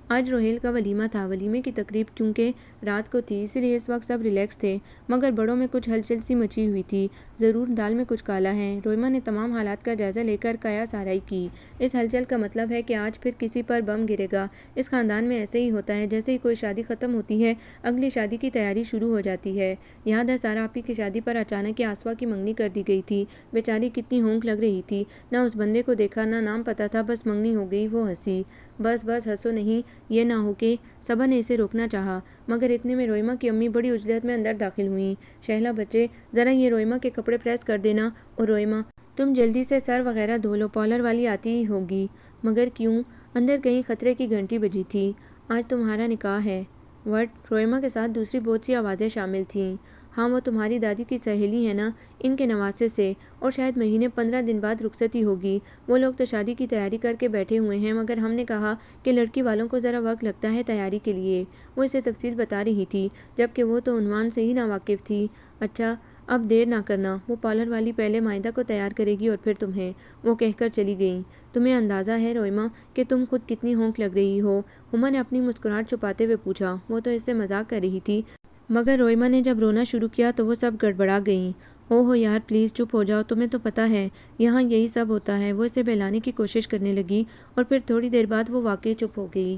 آج روہیل کا ولیمہ تھا۔ ولیمے کی تقریب کیونکہ رات کو تھی اس لیے اس وقت سب ریلیکس تھے، مگر بڑوں میں کچھ ہلچل سی مچی ہوئی تھی۔ ضرور دال میں کچھ کالا ہے۔ روئمہ نے تمام حالات کا جائزہ لے کر قیاس آرائی کی۔ اس ہلچل کا مطلب ہے کہ آج پھر کسی پر بم گرے گا۔ اس خاندان میں ایسے ہی ہوتا ہے، جیسے ہی کوئی شادی ختم ہوتی ہے اگلی شادی کی تیاری شروع ہو جاتی ہے۔ یاد ہے سارا آپی کی شادی پر اچانک آسوا کی منگنی کر دی گئی تھی، بیچاری کتنی ہونک لگ رہی تھی، نہ اس بندے کو دیکھا نہ نام پتا تھا، بس منگنی ہو گئی۔ وہ ہنسی۔ بس بس ہنسو نہیں، یہ نہ ہو کہ۔ صبا نے اسے روکنا چاہا مگر اتنے میں روئمہ کی امی بڑی عجلت میں اندر داخل ہوئیں۔ شہلا بچے ذرا یہ روئمہ کے کپڑے پریس کر دینا، اور روئمہ تم جلدی سے سر وغیرہ دھو لو، پارلر والی آتی ہی ہوگی۔ مگر کیوں؟ اندر کہیں خطرے کی گھنٹی بجی تھی۔ آج تمہارا نکاح ہے۔ وٹ؟ روئمہ کے ساتھ دوسری بہت سی آوازیں شامل تھیں۔ ہاں وہ تمہاری دادی کی سہیلی ہے نا، ان کے نواسے سے، اور شاید مہینے 15 دن بعد رخصتی ہوگی۔ وہ لوگ تو شادی کی تیاری کر کے بیٹھے ہوئے ہیں مگر ہم نے کہا کہ لڑکی والوں کو ذرا وقت لگتا ہے تیاری کے لیے۔ وہ اسے تفصیل بتا رہی تھی جبکہ وہ تو عنوان سے ہی ناواقف تھی۔ اچھا اب دیر نہ کرنا، وہ پارلر والی پہلے مائدہ کو تیار کرے گی اور پھر تمہیں، وہ کہہ کر چلی گئیں۔ تمہیں اندازہ ہے روئمہ کہ تم خود کتنی ہونک لگ رہی ہو؟ ہما نے اپنی مسکراہٹ چھپاتے ہوئے پوچھا۔ وہ تو اس سے مذاق کر رہی تھی مگر روئمہ نے جب رونا شروع کیا تو وہ سب گڑبڑا گئیں۔ اوہ یار پلیز چپ ہو جاؤ، تمہیں تو پتہ ہے یہاں یہی سب ہوتا ہے۔ وہ اسے بہلانے کی کوشش کرنے لگی اور پھر تھوڑی دیر بعد وہ واقعی چپ ہو گئی۔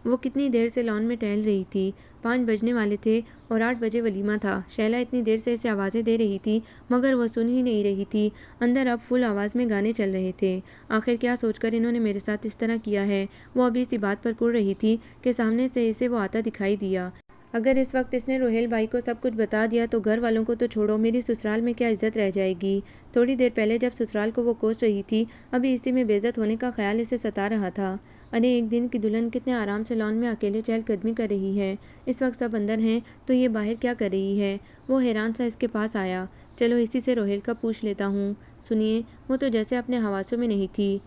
وہ کتنی دیر سے لان میں ٹہل رہی تھی، 5 بجنے والے تھے اور 8 بجے ولیمہ تھا۔ شیلا اتنی دیر سے اسے آوازیں دے رہی تھی مگر وہ سن ہی نہیں رہی تھی۔ اندر اب فل آواز میں گانے چل رہے تھے۔ آخر کیا سوچ کر انہوں نے میرے ساتھ اس طرح کیا ہے؟ وہ ابھی اسی بات پر کڑ رہی تھی کہ سامنے سے اسے وہ آتا دکھائی دیا۔ اگر اس وقت اس نے روہیل بھائی کو سب کچھ بتا دیا تو گھر والوں کو تو چھوڑو، میری سسرال میں کیا عزت رہ جائے گی؟ تھوڑی دیر پہلے جب سسرال کو وہ کوس رہی تھی ابھی اسی میں بے عزت ہونے کا خیال اسے ستا رہا تھا۔ ارے ایک دن کی دلہن کتنے آرام سے لان میں اکیلے چہل قدمی کر رہی ہے، اس وقت سب اندر ہیں تو یہ باہر کیا کر رہی ہے؟ وہ حیران سا اس کے پاس آیا۔ چلو اسی سے روہیل کا پوچھ لیتا ہوں۔ سنیے، وہ تو جیسے اپنے حواسوں میں نہیں تھی۔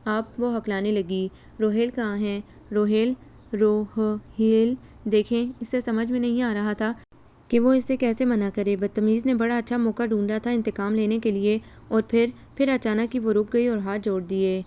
آپ وہ ہکلانے لگی۔ روہیل کہاں ہیں؟ روہیل دیکھیں، اس سے سمجھ میں نہیں آ رہا تھا کہ وہ اس سے کیسے منع کرے۔ بدتمیز نے بڑا اچھا موقع ڈھونڈا تھا انتقام لینے کے لیے، اور پھر اچانک ہی وہ رک گئی اور ہاتھ جوڑ دیے۔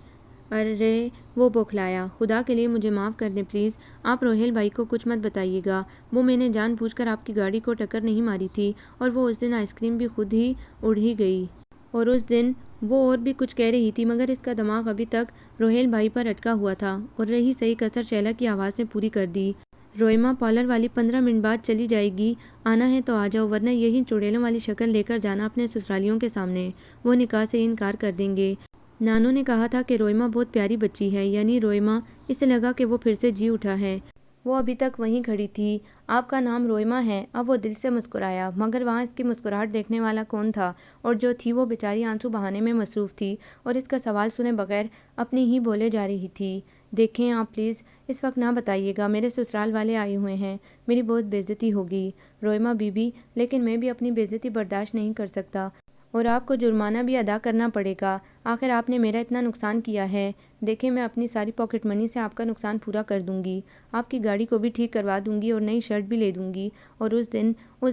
ارے وہ بوکھلایا۔ خدا کے لیے مجھے معاف کر دیں پلیز، آپ روہیل بھائی کو کچھ مت بتائیے گا۔ وہ میں نے جان بوجھ کر آپ کی گاڑی کو ٹکر نہیں ماری تھی، اور وہ اس دن آئس کریم بھی خود ہی اڑ ہی گئی۔ اور اس دن وہ اور بھی کچھ کہہ رہی تھی، مگر اس کا دماغ ابھی تک روہیل بھائی پر اٹکا ہوا تھا، اور رہی صحیح کسر شیلا کی آواز نے پوری کر دی۔ روئمہ پارلر والی 15 منٹ بعد چلی جائے گی، آنا ہے تو آ جاؤ، ورنہ یہی چڑیلوں والی شکل لے کر جانا اپنے سسرالیوں کے سامنے، وہ نکاح سے انکار کر دیں گے۔ نانو نے کہا تھا کہ روئمہ بہت پیاری بچی ہے، یعنی روئمہ، اس سے لگا کہ وہ پھر سے جی اٹھا ہے۔ وہ ابھی تک وہیں کھڑی تھی۔ آپ کا نام روئمہ ہے؟ اب وہ دل سے مسکرایا، مگر وہاں اس کی مسکراہٹ دیکھنے والا کون تھا؟ اور جو تھی وہ بیچاری آنسو بہانے میں مصروف تھی، اور اس کا سوال سنے بغیر اپنی ہی بولے جا رہی تھی۔ دیکھیں آپ پلیز اس وقت نہ بتائیے گا، میرے سسرال والے آئے ہوئے ہیں، میری بہت بے عزتی ہوگی۔ روئمہ بی بی، لیکن میں بھی اپنی بے عزتی برداشت نہیں کر سکتا، اور آپ کو جرمانہ بھی ادا کرنا پڑے گا، آخر آپ نے میرا اتنا نقصان کیا ہے۔ دیکھیں میں اپنی ساری پاکٹ منی سے آپ کا نقصان پورا کر دوں گی، آپ کی گاڑی کو بھی ٹھیک کروا دوں گی اور نئی شرٹ بھی لے دوں گی، اور اس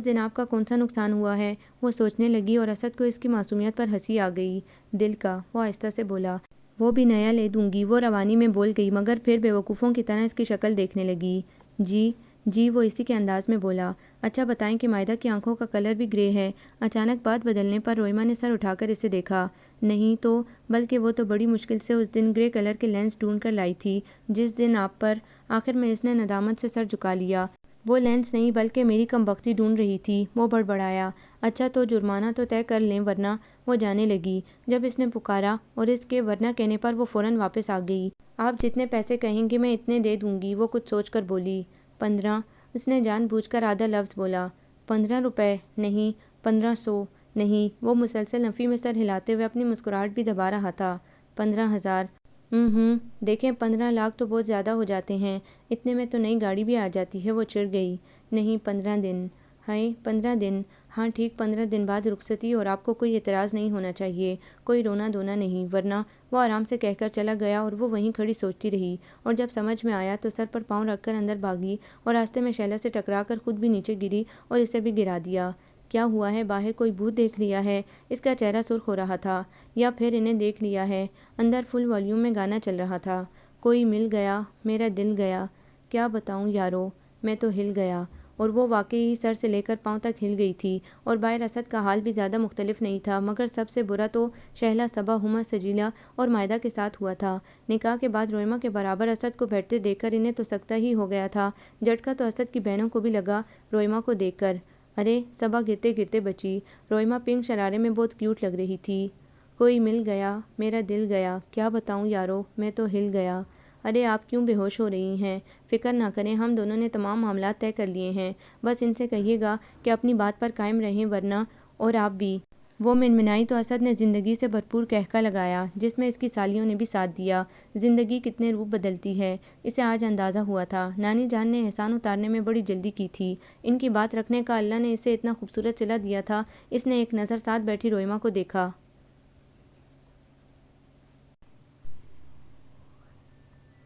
دن آپ کا کون سا نقصان ہوا ہے؟ وہ سوچنے لگی اور اسد کو اس کی معصومیت پر ہنسی آ گئی۔ دل کا، وہ آہستہ سے بولا، وہ بھی نیا لے دوں گی، وہ روانی میں بول گئی، مگر پھر بیوقوفوں کی طرح اس کی شکل دیکھنے لگی۔ جی وہ اسی کے انداز میں بولا۔ اچھا بتائیں کہ مائدہ کی آنکھوں کا کلر بھی گرے ہے؟ اچانک بات بدلنے پر روئمہ نے سر اٹھا کر اسے دیکھا۔ نہیں تو، بلکہ وہ تو بڑی مشکل سے اس دن گرے کلر کے لینس ڈھونڈ کر لائی تھی جس دن آپ پر۔ آخر میں اس نے ندامت سے سر جھکا لیا۔ وہ لینس نہیں بلکہ میری کمبختی ڈھونڈ رہی تھی، وہ بڑبڑایا۔ اچھا تو جرمانہ تو طے کر لیں ورنہ۔ وہ جانے لگی۔ جب اس نے پکارا اور اس کے ورنہ کہنے پر وہ فوراً واپس آ گئی۔ آپ جتنے پیسے کہیں گے میں اتنے دے دوں گی، وہ کچھ سوچ کر بولی۔ 15، اس نے جان بوجھ کر آدھا لفظ بولا۔ 15 روپے؟ نہیں، 1500 نہیں، وہ مسلسل نفی میں سر ہلاتے ہوئے اپنی مسکراہٹ بھی دبا رہا تھا۔ 15,000؟ دیکھیں 15 لاکھ تو بہت زیادہ ہو جاتے ہیں، اتنے میں تو نئی گاڑی بھی آ جاتی ہے۔ وہ چڑ گئی۔ نہیں 15 دن؟ ہائے 15 دن؟ ہاں ٹھیک، 15 دن بعد رخصتی، اور آپ کو کوئی اعتراض نہیں ہونا چاہیے، کوئی رونا دھونا نہیں، ورنہ۔ وہ آرام سے کہہ کر چلا گیا اور وہ وہیں کھڑی سوچتی رہی، اور جب سمجھ میں آیا تو سر پر پاؤں رکھ کر اندر بھاگی اور راستے میں شیلا سے ٹکرا کر خود بھی نیچے گری اور اسے بھی گرا دیا۔ کیا ہوا ہے؟ باہر کوئی بھوت دیکھ لیا ہے؟ اس کا چہرہ سرخ ہو رہا تھا۔ یا پھر انہیں دیکھ لیا ہے؟ اندر فل والیوم میں گانا چل رہا تھا۔ کوئی مل گیا، میرا دل گیا، کیا بتاؤں یارو، میں تو ہل گیا۔ اور وہ واقعی ہی سر سے لے کر پاؤں تک ہل گئی تھی، اور باہر اسد کا حال بھی زیادہ مختلف نہیں تھا، مگر سب سے برا تو شہلا، صبا، ہما، سجیلا اور مائدہ کے ساتھ ہوا تھا۔ نکاح کے بعد روئمہ کے برابر اسد کو بیٹھتے دیکھ کر انہیں تو سکتہ ہی ہو گیا تھا۔ جھٹکا تو اسد کی بہنوں کو بھی لگا روئمہ کو دیکھ کر۔ ارے صبا گرتے گرتے بچی۔ روئمہ پنک شرارے میں بہت کیوٹ لگ رہی تھی۔ کوئی مل گیا، میرا دل گیا، کیا بتاؤں یارو، میں تو ہل گیا۔ ارے آپ کیوں بے ہوش ہو رہی ہیں؟ فکر نہ کریں، ہم دونوں نے تمام معاملات طے کر لیے ہیں، بس ان سے کہیے گا کہ اپنی بات پر قائم رہیں، ورنہ۔ اور آپ بھی۔ وہ منمنائی تو اسد نے زندگی سے بھرپور قہقہ لگایا، جس میں اس کی سالیوں نے بھی ساتھ دیا۔ زندگی کتنے روپ بدلتی ہے، اسے آج اندازہ ہوا تھا۔ نانی جان نے احسان اتارنے میں بڑی جلدی کی تھی، ان کی بات رکھنے کا اللہ نے اسے اتنا خوبصورت صلہ دیا تھا۔ اس نے ایک نظر ساتھ بیٹھی روئمہ کو دیکھا۔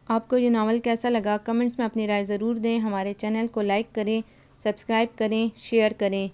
آپ کو یہ ناول کیسا لگا؟ کمنٹس میں اپنی رائے ضرور دیں۔ ہمارے چینل کو لائک کریں، سبسکرائب کریں، شیئر کریں۔